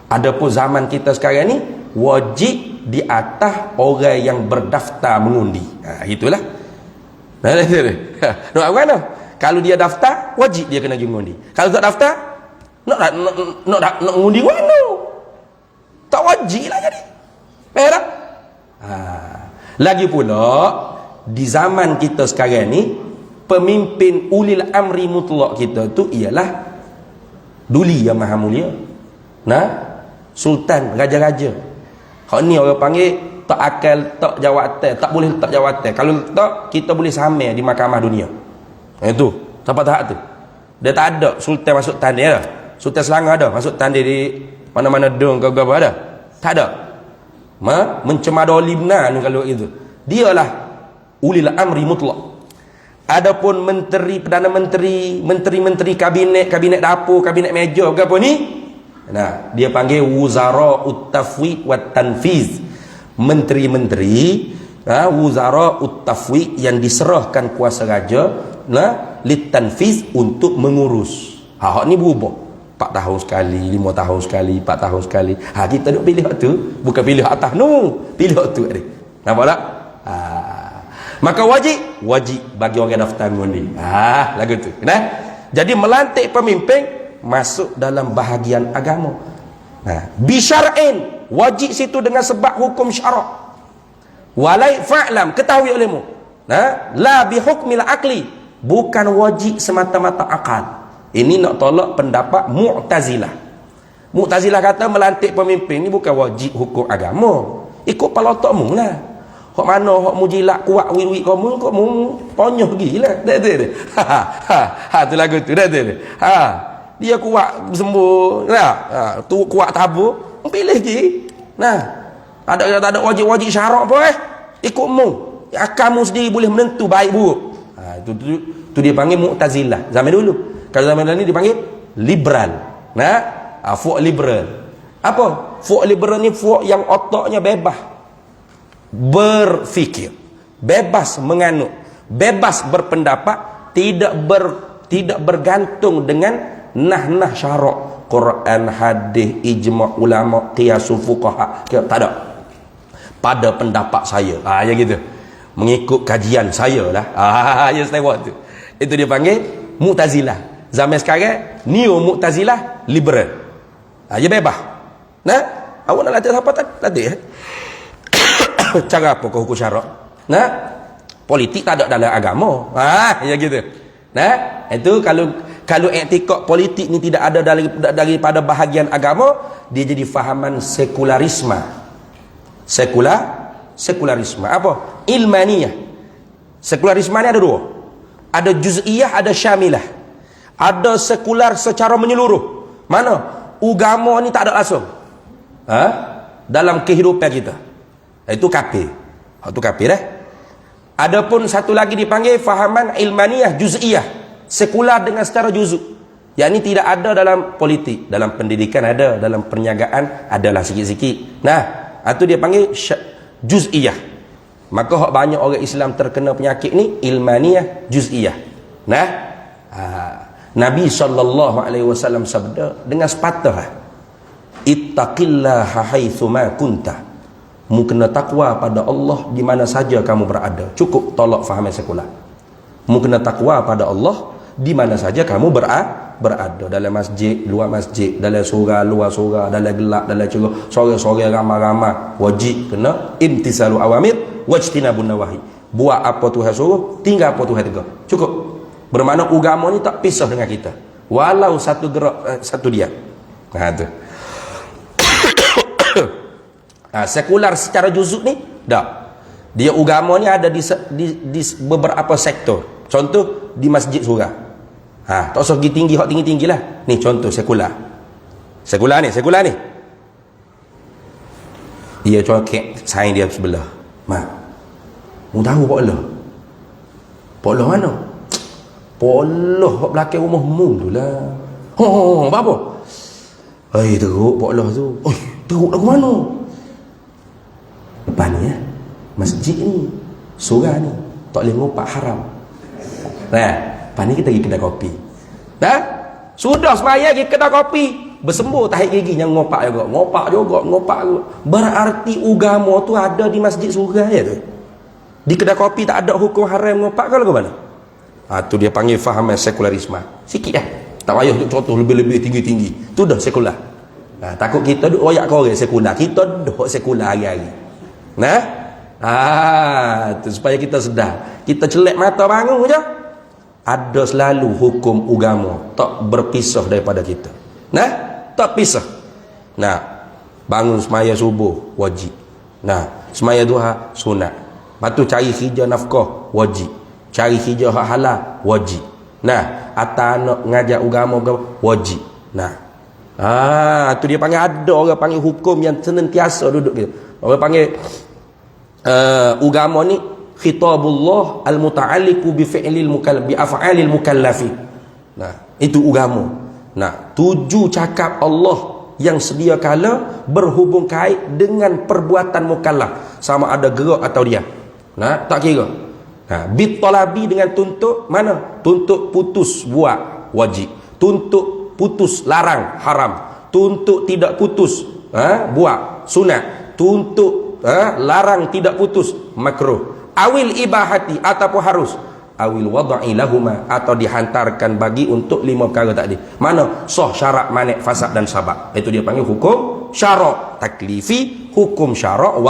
Adapun zaman kita sekarang ni, wajib di atas orang yang berdaftar mengundi. Itulah. Nak mana? Kalau dia daftar, wajib dia kena pergi mengundi. Kalau tak daftar, nak mengundi mana? Tak wajib lah jadi. Tak? Lagi pula, di zaman kita sekarang ni, pemimpin ulil amri mutlak kita tu ialah Duli yang maha mulia. Sultan, raja-raja. Hak ni orang panggil tak akal, tak jawatan, tak boleh letak jawatan. Kalau letak, kita boleh samar di mahkamah dunia. Itu, sampai tahap tu. Dia tak ada sultan masuk tanding ada. Sultan Selangor ada masuk tanding di mana-mana dong ke apa ada. Tak ada. Mencemadoli benar ni kalau itu. Dialah ulil amri mutlak. Adapun menteri, perdana menteri, menteri-menteri kabinet dapur, kabinet meja ke apa ni? Dia panggil wuzara ut-tafwid wa tanfiz. Menteri-menteri, wuzara ut-tafwid yang diserahkan kuasa raja lit tanfiz untuk mengurus. Hak ni berubah 4 tahun sekali, 5 tahun sekali, 4 tahun sekali. Kita duk pilih hak tu, bukan pilih atas pilih hak tu tadi. Nampak tak? Maka wajib bagi orang daftar mengundi. Lagu tu. Jadi melantik pemimpin masuk dalam bahagian agama. Bisyar'in, wajib situ dengan sebab hukum syarak. Walai fa'lam, ketahui olehmu. La bi hukmil aqli, bukan wajib semata-mata akal. Ini nak tolak pendapat Mu'tazilah. Mu'tazilah kata melantik pemimpin ni bukan wajib hukum agama. Ikut kepala otakmu lah. Hak mana hak mujilat kuat wiri kamu, kau ponyoh gila. Tak ada. Tu lagu tu dah ada. Dia kuat sembuh, tu kuat tabur, pilih lagi. Tak ada wajib syarak apa ikutmu. Akalmu sendiri boleh menentu baik buruk. Tu dia panggil Mu'tazilah zaman dulu. Kalau zaman ni dipanggil liberal. Fuq liberal. Apa? Fuq liberal ni fuq yang otaknya bebas berfikir, bebas menganut, bebas berpendapat, tidak bergantung dengan nah syarak Quran, hadis, ijma' ulama, qiyasul fuqaha. Tak ada. Pada pendapat saya. Yang gitu. Mengikut kajian saya lah. Yang saya buat tu. Itu dia panggil Mu'tazilah. Zaman sekarang neo Mu'tazilah liberal. Dia bebas. Awak nak latih apa tak? Latih. Cara apa kau hukum syarak? Politik tak ada dalam agama. Ya gitu. Nah, itu kalau etikot politik ni tidak ada daripada bahagian agama, dia jadi fahaman sekularisme. Sekularisme apa? Ilmaniyah. Sekularisme ni ada dua. Ada juz'iyah, ada syamilah. Ada sekular secara menyeluruh. Mana? Agama ni tak ada langsung. Dalam kehidupan kita. Itu kafir. Itu kafir Adapun satu lagi dipanggil fahaman ilmaniyah juz'iyah. Sekular dengan secara juzuk. Yang ini tidak ada dalam politik. Dalam pendidikan ada. Dalam perniagaan adalah sikit-sikit. Nah, itu dia panggil juz'iyah. Maka banyak orang Islam terkena penyakit ni ilmaniyah juz'iyah. Nah, Nabi SAW sabda dengan sepatah, ittaqillaha haitsuma kunta. Mu kena takwa pada Allah di mana saja kamu berada. Cukup tolak faham sekular. Mu kena takwa pada Allah di mana saja kamu berada, dalam masjid, luar masjid, dalam surau, luar surau, dalam gelap, dalam cerah, sore-sore ramai-ramai, wajib kena imtisalu awamir wajtinabun nawahi. Buat apa Tuhan suruh, tinggal apa Tuhan tegur. Cukup. Bermakna agama ni tak pisah dengan kita. Walau satu gerak, satu diam. Tu. Sekular secara juzuk ni dah. Dia agama ni ada di beberapa sektor. Contoh di masjid surau. Tak usah pergi tinggi, hak tinggi-tinggi lah. Ni contoh sekular. Sekular ni. Dia cokek saing dia sebelah. Mu tahu Pak Allah? Pak Allah mana? Pak Allah kat belakang rumah mu tu lah. Apa? Teruk Pak Allah tu. Teruk lagu mana? Lepas ni masjid ni, surau ni tak boleh ngopak haram. Lepas ni kita pergi kedai kopi. Sudah semaya pergi kedai kopi, bersembur tahi gigi yang ngopak juga. Berarti agama tu ada di masjid surau ya tu. Di kedai kopi tak ada hukum haram ngopak ke mana? Tu dia panggil faham sekularisme. Sikit tak payah untuk contoh lebih-lebih tinggi-tinggi. Tu dah sekular. Takut kita duk royak korang sekular. Kita duk sekular hari-hari. Tu supaya kita sedar. Kita celek mata bangun je. Ada selalu hukum agama tak berpisah daripada kita. Tak pisah. Bangun semaya subuh wajib. Semaya duha sunat. Lepas tu cari kerja nafkah wajib. Cari kerja hak halal wajib. Atas anak ngajak agama wajib. Tu dia panggil, ada orang panggil hukum yang senantiasa duduk gitu. Orang panggil agama ni khitabullah al-muta'alliqu bi fi'lil mukallaf bi af'alil mukallafi. Itu agama. Tuju cakap Allah yang sedia kala berhubung kait dengan perbuatan mukallaf, sama ada gerak atau diam. Tak kira. Bit talabi dengan tuntut mana? Tuntut putus buat wajib. Tuntut putus larang haram. Tuntut tidak putus buat sunat. Tuntut larang tidak putus makruh. Awil ibahati ataupun harus. Awil wada'i lahuma atau dihantarkan bagi untuk 5 perkara tadi. Mana? Sah, syarak, manik, fasad dan sabab. Itu dia panggil hukum syarak taklifi, hukum syarak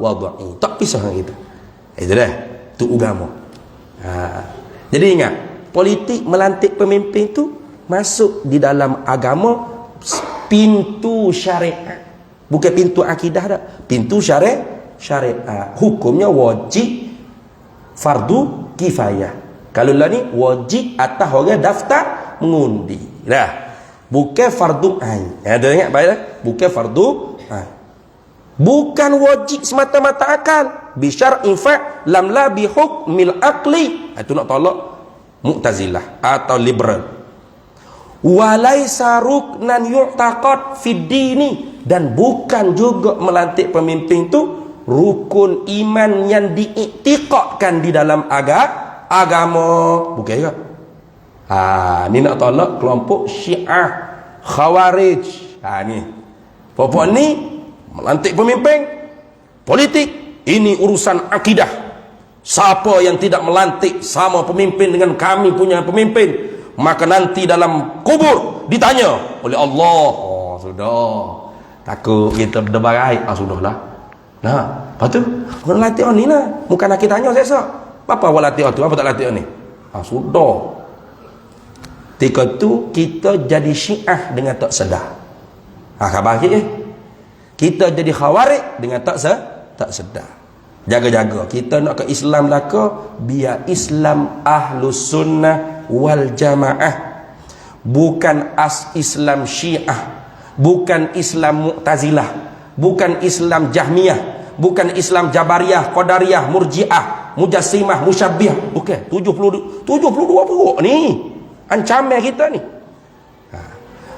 wada'i. Tak pisah dengan kita. Itu dah. Itu agama. Jadi ingat, politik melantik pemimpin tu masuk di dalam agama, pintu syariat. Bukan pintu akidah dah. Pintu syariat. Hukumnya wajib, fardu kifayah. Kalau lah ni wajib atas orang daftar mengundi. Bukan fardu ain. Ada ingat baiklah? Bukan fardu ain. Bukan wajib semata-mata akal. Bi syar'in fa lam la bi hukmil aqli. Itu nak tolak Mu'tazilah atau liberal. Walaisa ruknan yu'taqad fid dini, dan bukan juga melantik pemimpin tu rukun iman yang diiktikadkan di dalam agama. Bukan juga. Ni nak tolak kelompok Syiah, Khawarij. Ni. Pokok ni melantik pemimpin politik, ini urusan akidah. Siapa yang tidak melantik sama pemimpin dengan kami punya pemimpin, maka nanti dalam kubur ditanya oleh Allah. Sudah. Takut kita berdebarai. Sudahlah. Lepas tu orang latih ni lah. Bukan nak kita tanya seksa. Apa awak latih tu? Apa tak latih ni? Sudah. Ketika tu kita jadi Syiah dengan tak sedar. Khabar kita jadi Khawarij dengan tak sedar. Jaga-jaga. Kita nak ke Islam laka, biar Islam Ahlus Sunnah wal Jamaah. Bukan Islam Syiah, bukan Islam Mu'tazilah, bukan Islam Jahmiyah, bukan Islam Jabariyah, Qadariyah, Murji'ah, Mujassimah, Musyabbihah. Bukan. 72 peruk ni ancaman kita ni.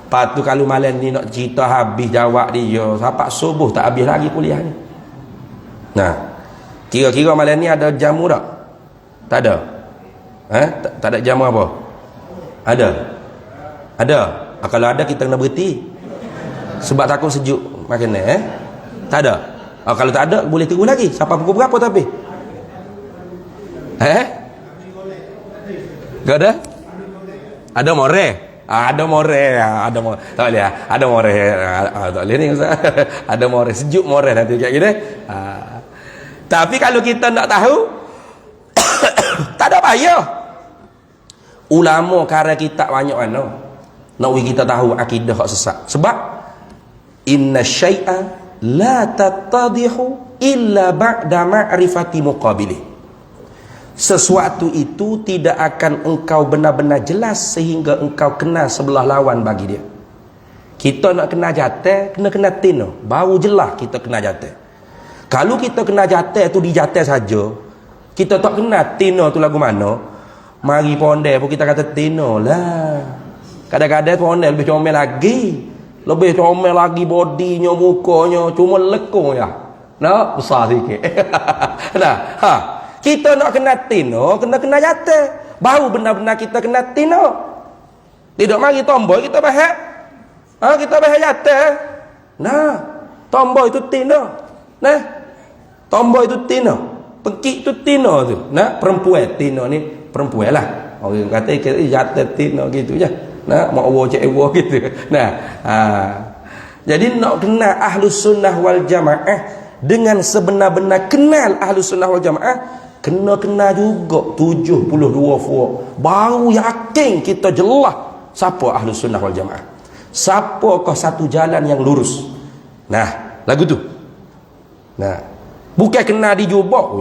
Lepas tu kalau malam ni nak cerita habis jawab dia, sampai subuh tak habis lagi kuliah ni. Nah, kira-kira malam ni ada jamu tak? Tak ada. Tak ada jamu apa? Ada. Kalau ada kita kena berhenti. Sebab takut sejuk makan tak ada. Kalau tak ada boleh tunggu lagi. Sampai pukul berapa tapi? Tak ada? Ada more. Ada more. Tak boleh. Ada more. Tak boleh ni Ustaz. Ada more, sejuk more nanti kayak gini. Tapi kalau kita nak tahu tak ada payah. Ulama karya kitab banyak mana. Nak kita tahu akidah hak sesat. Sebab inna syai'a la tattadihu illa ba'da ma'rifati muqabilih. Sesuatu itu tidak akan engkau benar-benar jelas sehingga engkau kenal sebelah lawan bagi dia. Kita nak kena jatuh, kena tino, baru jelas kita kena jatuh. Kalau kita kena jatuh tu di jatuh saja, kita tak kena tino tu lagu mana, mari pondek pun kita kata tino lah. Kadang-kadang pondek lebih comel lagi, bodinya, mukanya cuma lekung ya. Nah, besar sikit. Nah, kita nak kena tino, kena jatuh. Baru benar-benar kita kena tino. Tidak mari tombol kita bahak. Kita bahak jatuh. Nah, tombol itu tino. Nah, tombol itu tino. Pekik itu tino tu. Nah, perempuan tino ni perempuan lah. Orang kata kita jatuh tino gitu je. Nah, mak wo cek wo gitu. Nah, jadi nak kenal Ahlus Sunnah wal Jamaah dengan sebenar-benar kenal Ahlus Sunnah wal Jamaah, kena juga 72 furuk. Baru yakin kita jelas siapa Ahlus Sunnah wal Jamaah. Siapakah satu jalan yang lurus. Nah, lagu tu. Nah, bukan kena dijubak.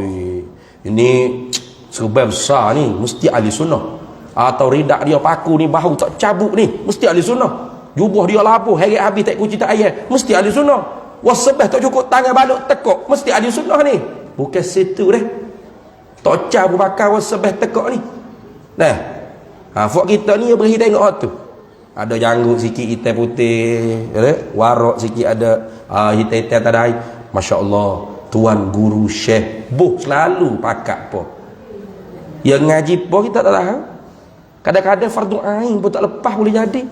Ini serba besar ni, mesti ahli sunnah. Atau ridak dia paku ni bahu tak cabut ni, mesti ahli sunnah. Jubah dia labuh, heret habis tak kunci tak air, mesti ahli sunnah. Wasebah tak cukup tangan baluk tekuk, mesti ahli sunnah ni. Bukan situ dah. Tak cabut bakar wasebah tekuk ni. Nah, fok kita ni beri tengok tu. Ada janggut sikit hitam putih, warak sikit ada hitam-hitam tak ada air. Masya-Allah, tuan guru syekh buh selalu pakat apa. Yang ngaji apa kita tak tahu. Kadang-kadang fardu ain pun tak lepas boleh jadi.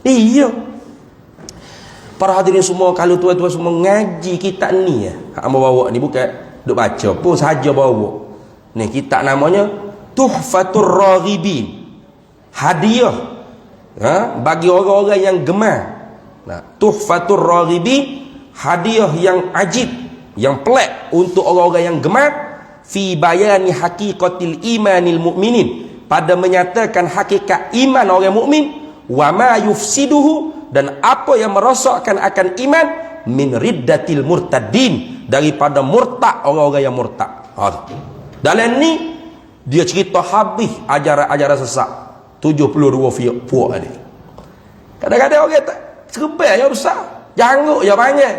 Iya. Para hadirin semua, kalau tuan-tuan semua ngaji kitab ni hamba bawa ni bukan duk baca pun saja bawa. Ni kitab namanya Tuhfatur Raghibin. Hadiah bagi orang-orang yang gemar. Nah, Tuhfatur Raghibin, hadiah yang ajib, yang pelik untuk orang-orang yang gemar fi bayani haqiqatil imanil mu'minin, pada menyatakan hakikat iman orang mukmin, wa ma yufsiduhu, dan apa yang merosakkan akan iman, min riddatil murtadin, daripada murtad orang-orang yang murtad. Dalam ni dia cerita habis ajaran-ajaran sesat 72 puak ni. Kadang-kadang orang tak serba yang besar, janggut yang panjang.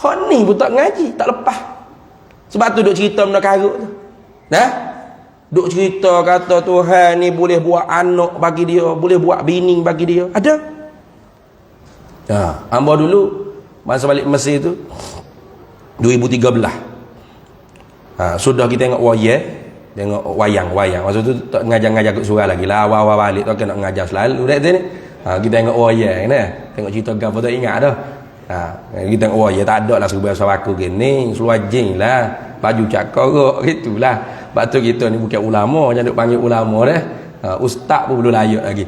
Hak ni pun tak ngaji, tak lepas. Sebab tu duk cerita benda karut tu. Nah, duk cerita kata Tuhan ni boleh buat anak bagi dia, boleh buat bini bagi dia. Ada. Hamba dulu masa balik Mesir tu 2013. Sudah kita tengok wayang. Masa tu tak ngajar-ngajar kat surau lagi lah. Awal-awal balik tu nak ngajar selalu dak ni. Kita tengok wayang ni. Tengok cerita gapo tak ingat dah. Kita tengok wayang tak ada lah serba aku gini, seluajing lah, baju cakar gitulah. Sebab tu kita ni bukan ulama, jangan duk panggil ulama dah. Ustaz pun belum layak lagi.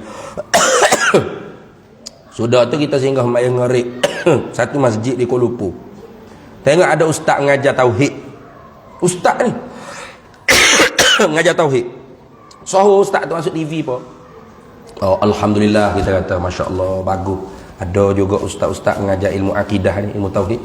Sudah tu kita singgah mayang ngerik satu masjid di Kuala Lumpur. Tengok ada ustaz ngajar tauhid. Ustaz ni mengajar tauhid. Soho ustaz tu masuk TV pun. Oh, alhamdulillah kita kata masya-Allah bagus. Ada juga ustaz-ustaz mengajar ilmu akidah ni, ilmu tauhid.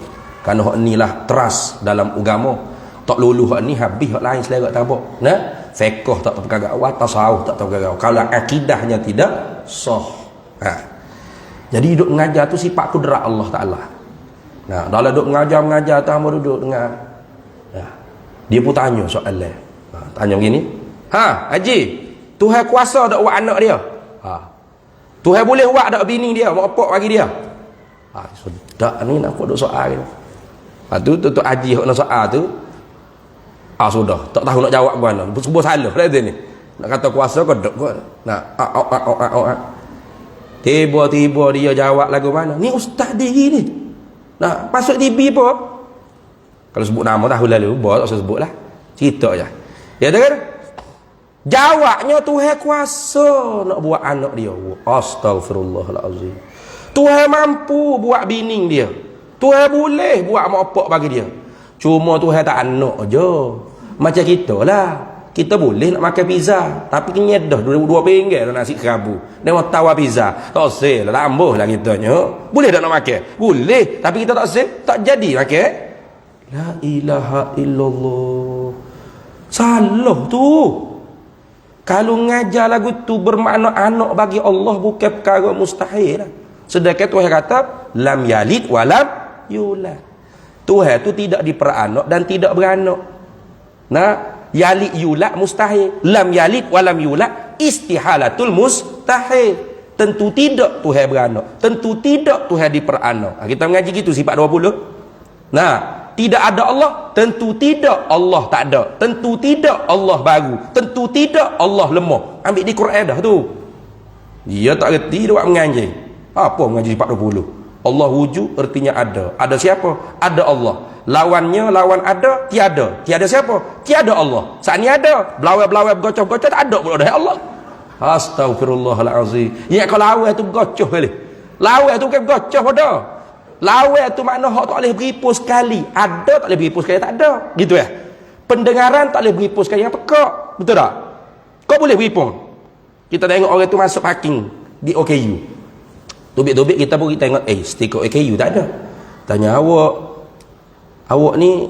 Kerana hak inilah teras dalam agama. Tak lulu hak ni habis hak lain selerak tak apa. Nah, fiqh tak tahu perkara awal, tasawuf tak tahu perkara. Kalau akidahnya tidak sah. Ha. Jadi duduk mengajar tu sifat kudrat Allah Taala. Nah, dalam duduk mengajar tu hamba duduk dengar. Ya. Dia pun tanya soalan. Ha, tanya begini. Ha, Haji, Tuhan kuasa tak buat anak dia? Ha. Tuhan boleh buat tak bini dia, mak opak bagi dia? Ha, sudah ni nak duk soal ni. Ha tu Haji hok nak soal tu. Ah sudah, tak tahu nak jawab mana. Sebut salah dah ni. Nak kata kuasa ke dak kot. Nak tiba-tiba dia jawab lagu mana? Ni ustaz diri ni. Nah, masuk TV apa? Kalau sebut nama tahu lalu, tak usah sebutlah. Cerita aja. Ya kan? Jawabnya Tuhan kuasa nak buat anak dia. Astagfirullahalazim. Tuhan mampu buat bini dia. Tuhan boleh buat mak opak bagi dia. Cuma Tuhan tak anak je. Macam kita lah. Kita boleh nak makan pizza, tapi kenyat dah 2 pinggir nasi kerabu. Dia mau tawar pizza. Tak sel lah, tambah lah kitanya. Boleh tak nak makan? Boleh, tapi kita tak sel, tak jadi makan. La ilaha illallah. Salah tu. Kalau ngajar lagu tu bermakna anak bagi Allah bukan perkara mustahil lah. Sedangkan Tuhan kata lam yalid walam yulad. Tuhan tu tidak diperanak dan tidak beranak. Nah, yalid yulad mustahil. Lam yalid walam yulad istihalatul mustahil. Tentu tidak Tuhan beranak. Tentu tidak Tuhan diperanak. Kita mengaji gitu sifat 20. Nah, tidak ada Allah, tentu tidak Allah tak ada. Tentu tidak Allah baru. Tentu tidak Allah lemah. Ambil di Quran dah tu. Dia tak reti dia buat mengaji. Apa mengaji sifat 20? Allah wujud artinya ada. Ada siapa? Ada Allah. Lawannya lawan ada, tiada. Tiada siapa? Tiada Allah. Saat ni ada, belawai-belawai bergocok-gocok tak ada pula dah Allah. Astagfirullahalazim. Ya kalau lawai tu bergocok kali. Lawai tu bukan bergocok pada. Lawai tu makna hak tak boleh beripus sekali. Ada tak boleh beripus sekali, tak ada. Gitu ya. Pendengaran tak boleh beripus sekali yang pekak. Betul tak? Kau boleh beripung. Kita tengok orang tu masuk parking di OKU. Tubik-tubik kita pun kita tengok, stiker OKU tak ada. Tanya awak ni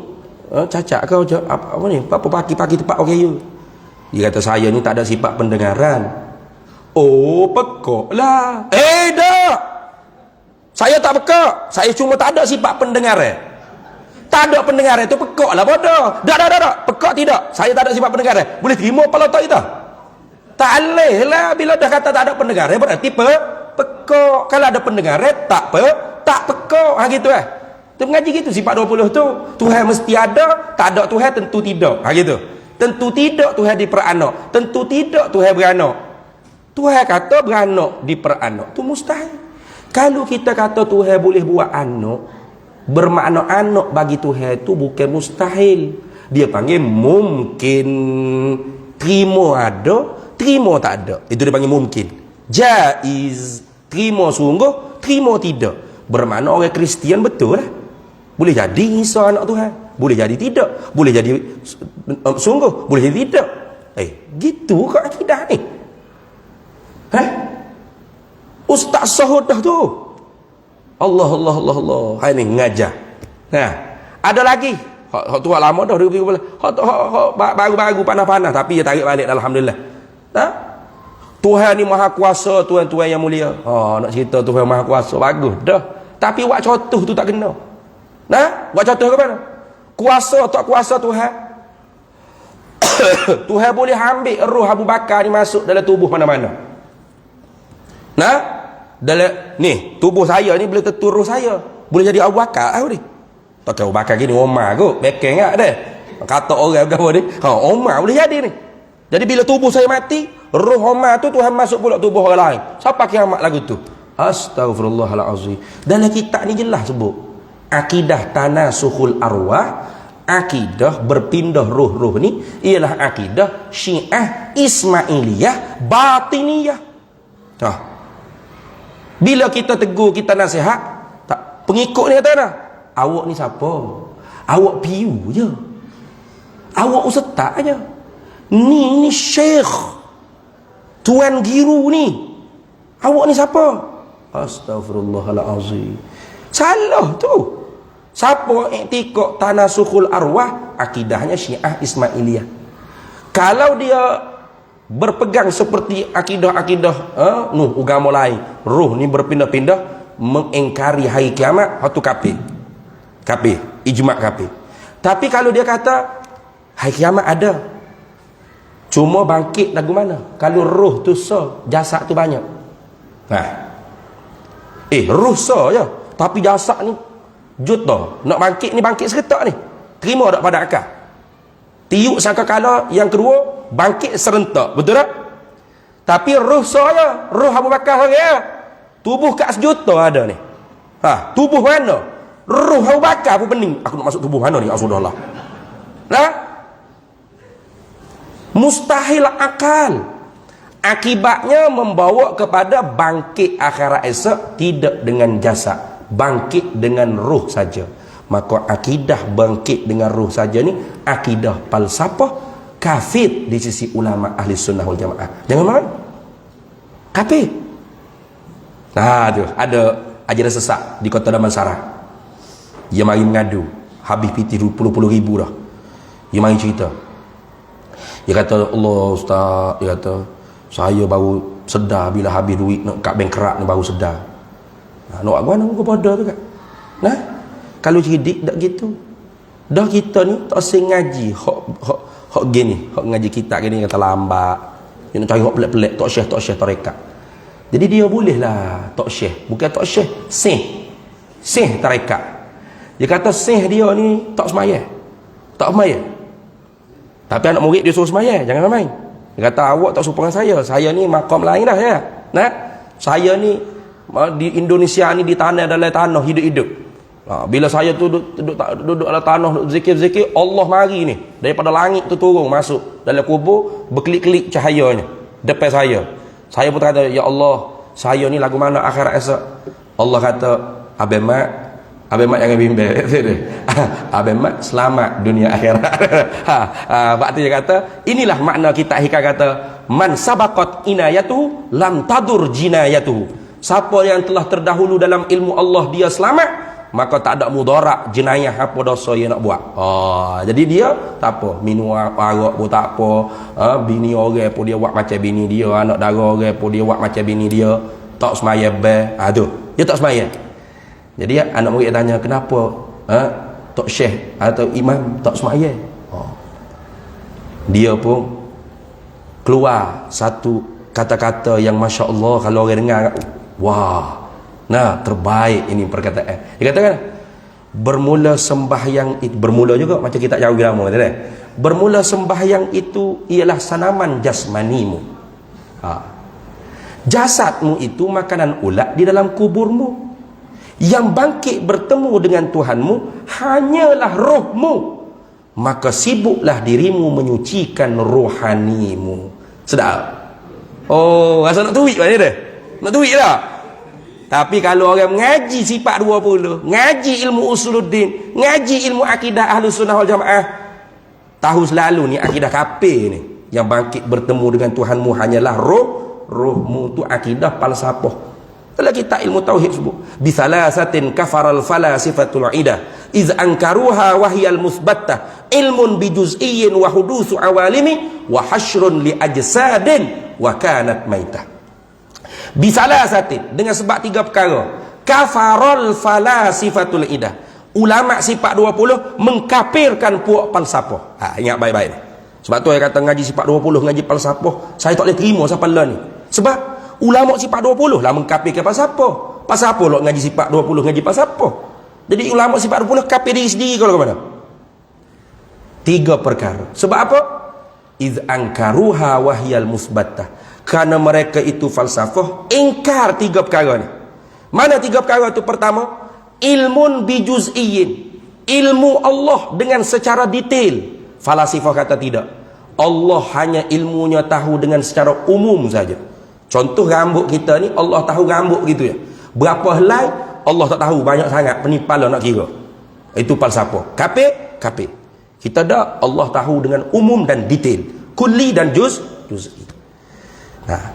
cacat kau apa ni? Apa pagi-pagi tempat OKU? Dia kata saya ni tak ada sifat pendengaran. Oh, pekak lah. Tak. Saya tak pekak. Saya cuma tak ada sifat pendengaran. Tak ada pendengaran tu pekak lah bodoh. Tak. Pekak tidak. Saya tak ada sifat pendengaran. Boleh terima apa tak kita? Tak boleh lah. Bila dah kata tak ada pendengaran berarti pekak. Kalau ada pendengaran tak pekak. Ha gitu eh. Tu mengaji gitu sifat 20 tu. Tuhan mesti ada, tak ada Tuhan tentu tidak. Ha gitu. Tentu tidak Tuhan diperanak. Tentu tidak Tuhan beranak. Tuhan kata beranak diperanak. Tu mustahil. Kalau kita kata Tuhan boleh buat anak, bermakna anak bagi Tuhan tu bukan mustahil. Dia panggil mungkin. Terima ada, terima tak ada. Itu dia panggil mungkin. Jaiz. Terima sungguh, terima tidak. Bermakna orang Kristian betul lah. Boleh jadi Isa anak Tuhan. Boleh jadi tidak. Boleh jadi sungguh. Boleh jadi tidak. Gitu kok akidah ni. Ustaz sahudah tu. Allah. Hai ni ngajar. Nah, ada lagi. Hak tua lama dah dia pergi bola. Hak baru-baru panas-panas tapi dia tarik balik alhamdulillah. Nah. Tuhan ni maha kuasa, Tuhan-Tuhan yang mulia. Nak cerita Tuhan maha kuasa bagus dah. Tapi buat contoh tu tak kena. Nah, buat contoh ke mana? Kuasa tak kuasa Tuhan. Tuhan boleh ambil roh Abu Bakar ni masuk dalam tubuh mana-mana. Nah, dalam ni tubuh saya ni boleh tentu roh saya. Boleh jadi Abu Bakar ni. Tak Abu Bakar gini Omar kot, bekeng tak dia. Kata orang apa ni? Omar boleh jadi ni. Jadi bila tubuh saya mati, roh Omar tu Tuhan masuk pula tubuh orang lain. Siapa kiamat lagu tu? Astagfirullahalazim. Dalam kitab ni jelas sebut akidah tanasukhul arwah, akidah berpindah roh-roh ni ialah akidah Syiah Ismailiyah Batiniyah. Bila kita tegur, kita nasihat, tak pengikut ni kata dah, awak ni siapa? Awak piu je. Awak ustaz je. Ni syekh, tuan guru ni. Awak ni siapa? Astaghfirullahalazim. Salah tu. Siapa iktikad tanasukhul arwah? Akidahnya Syiah Ismailiyah. Kalau dia berpegang seperti akidah-akidah agama lain, roh ni berpindah-pindah, mengingkari hari kiamat, itu kafir. Kafir, ijma' kafir. Tapi kalau dia kata hari kiamat ada, cuma bangkit lagu mana? Kalau roh tu sah, jasad tu banyak. Roh sah je, tapi jasad ni juta. Nak bangkit ni bangkit seketak ni. Terima tak pada akal? Tiup sangkakala yang kedua bangkit serentak, betul tak? Tapi roh sah je, roh Abu Bakar saja. Tubuh kat sejuta ada ni. Tubuh mana? Roh Abu Bakar pun pening. Aku nak masuk tubuh mana ni? Sudahlah. Mustahil akal. Akibatnya membawa kepada bangkit akhirat esok tidak dengan jasad, bangkit dengan roh saja. Maka akidah bangkit dengan roh saja ni akidah falsafah kafir di sisi ulama ahli sunnah wal jamaah. Jangan marah. Kafir. Tu ada ajaran sesat di kota Damansara. Dia mari mengadu, habis piti puluh ribu dah. Dia mari cerita. Dia kata, Allah Ustaz, dia kata, saya baru sedar bila habis duit nak kat bank kerak ni baru sedar. Nak buat mana muka pada tu kan? Kalau cerdik tak gitu. Dah kita ni tak usah ngaji hok gini, hok ngaji kita gini kata lambat. Dia nak cari hok pelik-pelik, tok syekh tarekat. Jadi dia bolehlah tok syekh, bukan tok syekh, sih tarekat. Dia kata sih dia ni tak semaya. Tak semaya. Tapi anak murid dia suruh semaya, jangan main. Dia kata awak tak serupa dengan saya. Saya ni makam lain dah ya. Saya ni di Indonesia ni di tanah dalam tanah hidup-hidup. Bila saya duduk dalam tanah zikir-zikir, Allah mari ni daripada langit tu turun masuk dalam kubur, berkelip-kelip cahayanya depan saya. Saya pun kata, ya Allah, saya ni lagu mana akhirat esok? Allah kata, Abang Mat jangan bimbang. Abang Mat selamat dunia akhirat. Waktu dia kata, inilah makna kita hikayat kata, man sabaqat inayatuhu lam tadur jinayatuhu. Siapa yang telah terdahulu dalam ilmu Allah dia selamat, maka tak ada mudarat jenayah apa dosa yang nak buat. Jadi dia tak apa, minum arak pun tak apa, bini orang pun dia buat macam bini dia, anak dara orang pun dia buat macam bini dia, tak semaya tu. Dia tak semaya. Jadi anak murid tanya, kenapa tok syekh atau imam tak semaya? Dia pun keluar satu kata-kata yang Masya Allah, kalau orang dengar, wah, terbaik ini perkataan. Dia katakan, bermula sembahyang itu, bermula juga macam kita jauh agama, betul tak? Bermula sembahyang itu ialah sanaman jasmanimu. Jasadmu itu makanan ulat di dalam kuburmu. Yang bangkit bertemu dengan Tuhanmu hanyalah rohmu. Maka sibuklah dirimu menyucikan rohanimu. Sedap? Rasa nak tweet mana dia? Nak tweet tak? Tapi kalau orang mengaji sifat 20, ngaji ilmu usuluddin, ngaji ilmu akidah ahlus sunnah wal jamaah, tahu selalu ni akidah kafir ni. Yang bangkit bertemu dengan Tuhanmu hanyalah rohmu tu akidah falsafah. Dalam kitab ilmu tauhid sebut, bisalasatin kafaral falasifatul idah iz ankaruha wahyal musbattah ilmun bijuz'iyyin wa hudusu awalimi wa hasyrun li ajsadin wa kanat maitah. Bisalasatin, dengan sebab 3 perkara. Kafaral falasifatul idah, ulama sifat 20 mengkafirkan puak falsafah. Ingat baik-baik ni. Sebab tu saya kata ngaji sifat 20, ngaji falsafah, saya tak boleh terima siapa lah ni. Sebab ulama sifat 20 lah mengkafirkan falsafah. Pasal apa lo ngaji sifat 20 ngaji falsafah? Jadi ulama sifat 20 kafir diri sendiri kalau ke mana? 3 perkara. Sebab apa? Iz ankaruha wahyal musbattah. Karena mereka itu falsafah ingkar 3 perkara ni. Mana 3 perkara tu? Pertama, ilmun bijuz'iyyin, ilmu Allah dengan secara detail. Falasifah kata tidak. Allah hanya ilmunya tahu dengan secara umum saja. Contoh rambut kita ni, Allah tahu rambut gitu ya. Berapa helai Allah tak tahu, banyak sangat penipal nak kira. Itu falsafah. Kafir. Kita dah Allah tahu dengan umum dan detail. kulli dan juz'i. Nah,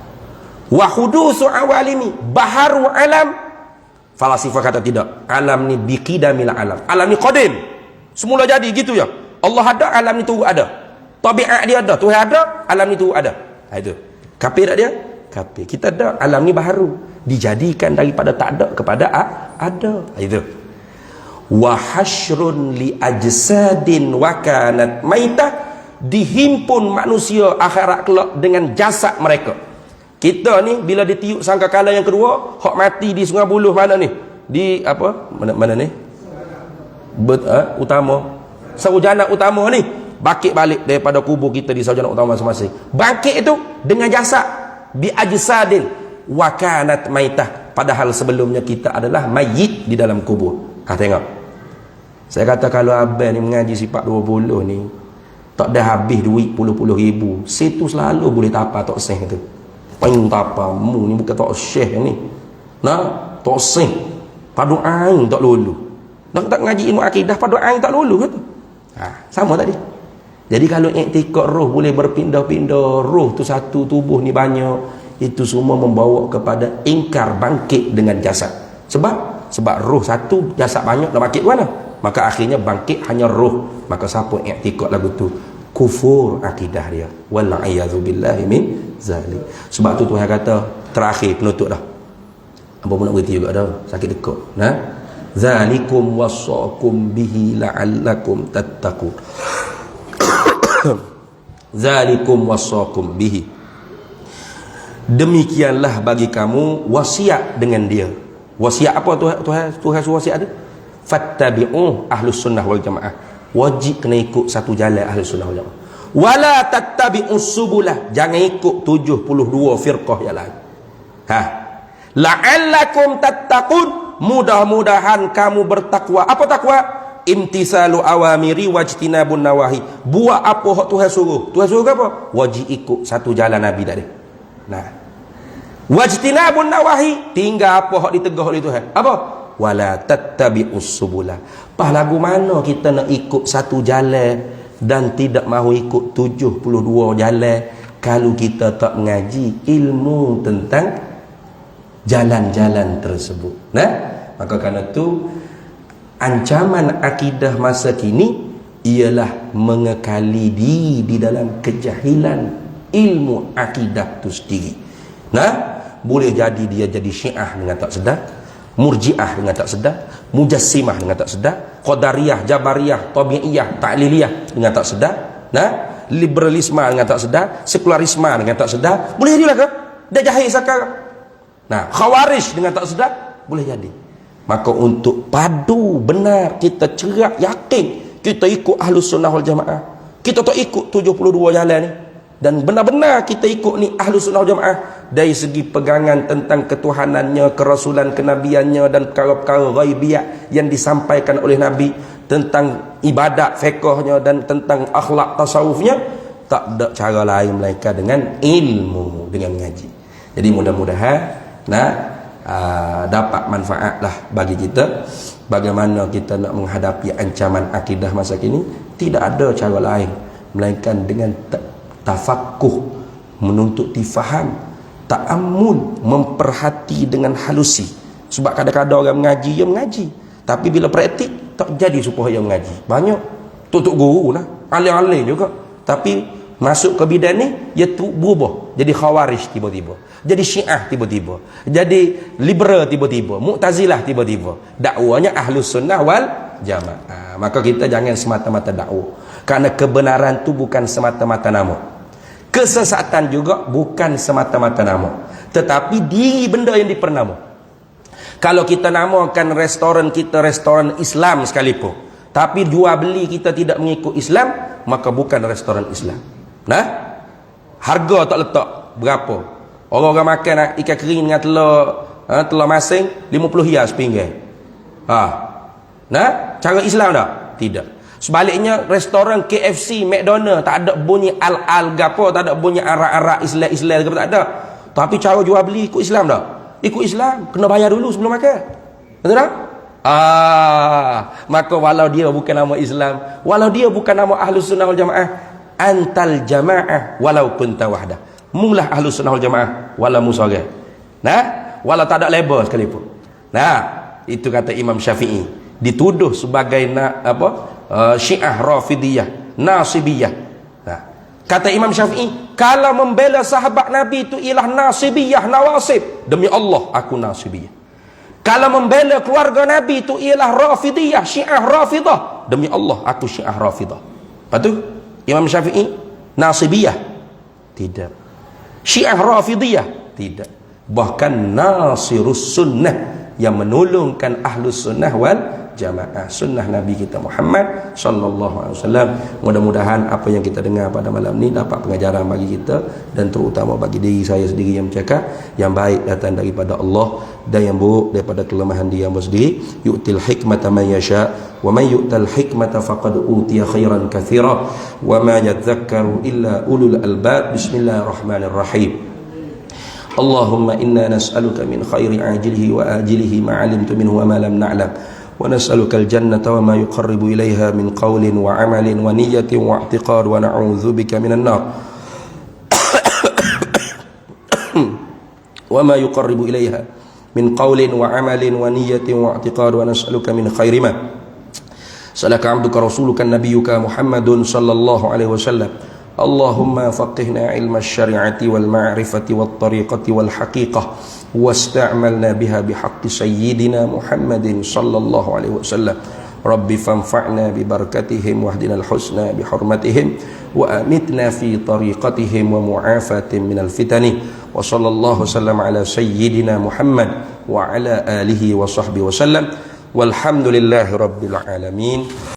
wa hudusu awalimi, baharu alam. Falasifah kata tidak, alam ni biqidamil alam. Alam ni qadim, semula jadi gitu ya. Allah ada, alam ni tu ada. Tabiat dia ada, Tuhan ada, alam ni tu ada. Itu kafir tak dia? Kafir. Kita ada, alam ni baharu, dijadikan daripada tak ada kepada ada. Itu. Wa hasyrun li ajsadin wa kanat maitah, dihimpun manusia akhirat kelak dengan jasad mereka. Kita ni bila ditiup sangkakala yang kedua, hak mati di Sungai Buloh mana ni? Di apa? Mana ni? Utama. Sarjana utama ni bangkit balik daripada kubur kita di sarjana utama masing-masing. Bangkit itu dengan jasad bi ajsadin wa kanat maitah, padahal sebelumnya kita adalah mayit di dalam kubur. Tengok. Saya kata kalau abang ni mengaji sifat 20 ni tak dah habis duit puluh-puluh ribu, situ selalu boleh tapa tok seh tu. Paling tapa mu ni bukan tok syekh ni. Nah, tok seh padu ain tak lulu. Nak tak ngaji ilmu akidah padu ain tak lulu gitu. Sama tadi. Jadi kalau iktikad roh boleh berpindah-pindah, roh tu satu, tubuh ni banyak, itu semua membawa kepada ingkar bangkit dengan jasad. Sebab roh satu, jasad banyak, dah bangkit mana? Maka akhirnya bangkit hanya roh. Maka siapa iktikad lagu tu, kufur akidah dia. Wal-'iyadzu billahi min zalik. Sebab tu Tuhan kata terakhir penutup dah. Apa pun nak berhenti juga dah, sakit dekuk. Nah, zalikum wasaqum bihi la'allakum tattaqun. Zalikum wasaqum bihi, demikianlah bagi kamu wasiat dengan dia. Wasiat apa Tuhan suruh wasiat dia? Fattabi'u ahlus sunnah wal jamaah, wajib kena ikut satu jalan ahlus sunnah wal jamaah. Wala tattabi'us subulah, jangan ikut 72 firqah yang lain. La'allakum tattaqun, mudah-mudahan kamu bertakwa. Apa takwa? Imtisalu awamiri wajtinabun nawahi. Buat apa hak Tuhan suruh. Tuhan suruh apa? Wajib ikut satu jalan Nabi tadi. Nah, wajtinabun nawahi, tinggal apa hak ditegah oleh Tuhan. Apa? Wala tattabi'us subula. Pas lagu mana kita nak ikut satu jalan dan tidak mahu ikut 72 jalan kalau kita tak mengaji ilmu tentang jalan-jalan tersebut. Nah, maka kerana tu ancaman akidah masa kini ialah mengekali diri di dalam kejahilan ilmu akidah tu sendiri. Nah, boleh jadi dia jadi Syiah dengan tak sedar, Murji'ah dengan tak sedar, Mujassimah dengan tak sedar, Qadariyah, Jabariyah, Tabi'iyah, Ta'liliyah dengan tak sedar, nah, liberalisme dengan tak sedar, sekularisme dengan tak sedar. Boleh jadilah ke? Dia jahil sekarang. Nah, Khawarij dengan tak sedar, boleh jadi. Maka untuk padu benar, kita cerak yakin kita ikut Ahlus Sunnah wal Jamaah, kita tak ikut 72 jalan ni, dan benar-benar kita ikut ni Ahlus Sunnah wal Jamaah dari segi pegangan tentang ketuhanannya, kerasulan, kenabiannya dan perkara-perkara ghaibiyah yang disampaikan oleh Nabi, tentang ibadat fiqhnya dan tentang akhlak tasawufnya. Tak ada cara lain melainkan dengan ilmu, dengan mengaji. Jadi mudah-mudahan dapat manfaat lah bagi kita. Bagaimana kita nak menghadapi ancaman akidah masa kini, tidak ada cara lain melainkan dengan tafaqquh, menuntut faham, ta'ammul, memperhati dengan halusi. Sebab kadang-kadang orang mengaji, dia mengaji, tapi bila praktik tak jadi supaya dia mengaji. Banyak tutup guru lah, alim-alim juga, tapi masuk ke bidang ni dia berubah jadi Khawarij tiba-tiba, jadi Syiah tiba-tiba, jadi liberal tiba-tiba, Mu'tazilah tiba-tiba. Dakwanya Ahlus Sunnah wal Jamaah. Maka kita jangan semata-mata dakwah, kerana kebenaran tu bukan semata-mata nama, kesesatan juga bukan semata-mata nama, tetapi diri benda yang dipernama. Kalau kita namakan restoran kita restoran Islam sekalipun, tapi jual beli kita tidak mengikut Islam, maka bukan restoran Islam. Nah, harga tak letak berapa. Orang-orang makan ikan kering dengan telur masing 50 hiyas pinggir. Nah, cara Islam tak? Tidak. Sebaliknya restoran KFC, McDonald tak ada bunyi al-al gapo, tak ada bunyi arak-arak Islam gapo, tak ada. Tapi cara jual beli ikut Islam tak? Ikut Islam, kena bayar dulu sebelum makan. Betul tak? Maka walau dia bukan nama Islam, walau dia bukan nama Ahlus Sunnah wal Jamaah, antal jamaah walau kunta wahda. Munglah ahlu sunnah wal jamaah wala musorang. Nah, wala tak ada label sekalipun. Nah, itu kata Imam Syafi'i. Dituduh sebagai Syiah Rafidiyah, Nasibiyah. Nah, kata Imam Syafi'i, kalau membela sahabat Nabi itu ialah Nasibiyah, Nawasib, demi Allah aku Nasibiyah. Kalau membela keluarga Nabi itu ialah Rafidiyah, Syiah Rafidah, demi Allah aku Syiah Rafidah. Lepas tu Imam Syafi'i Nasibiyah? Tidak. Syiah Rafidiyah? Tidak. Bahkan Nasirus Sunnah, yang menolongkan Ahlus Sunnah wal Jamaah, sunnah Nabi kita Muhammad sallallahu alaihi wasallam. Mudah-mudahan apa yang kita dengar pada malam ni dapat pengajaran bagi kita, dan terutama bagi diri saya sendiri yang bercakap, yang baik datang daripada Allah dan yang buruk daripada kelemahan dia sendiri. Yu'til hikmata man yasha wa man yu'tal hikmata faqad utiya khairan katsira wa ma yadhakkaru illa ulul albab. Bismillahirrahmanirrahim. Allahumma inna nas'aluka min khairi ajilihi wa ajilihi ma 'alimtu minhu wa ma lam na'lam. ونسألك الجنة وما يقرب إليها من قول وعمل ونية واعتقاد ونعوذ بك من النار وما يقرب إليها من قول وعمل ونية واعتقاد ونسألك من خير ما سألك عبدك رسولك نبيك محمد صلى الله عليه وسلم. اللهم فقهنا علم الشريعة والمعرفة والطريقة والحقيقة واستعملنا بها بحق سيدنا محمد صلى الله عليه وسلم. رب فانفعنا ببركتهم واهدنا الحسنى بحرمتهم وأمتنا في طريقتهم ومعافاة من الفتن. وصلى الله وسلم على سيدنا محمد وعلى آله وصحبه وسلم والحمد لله رب العالمين.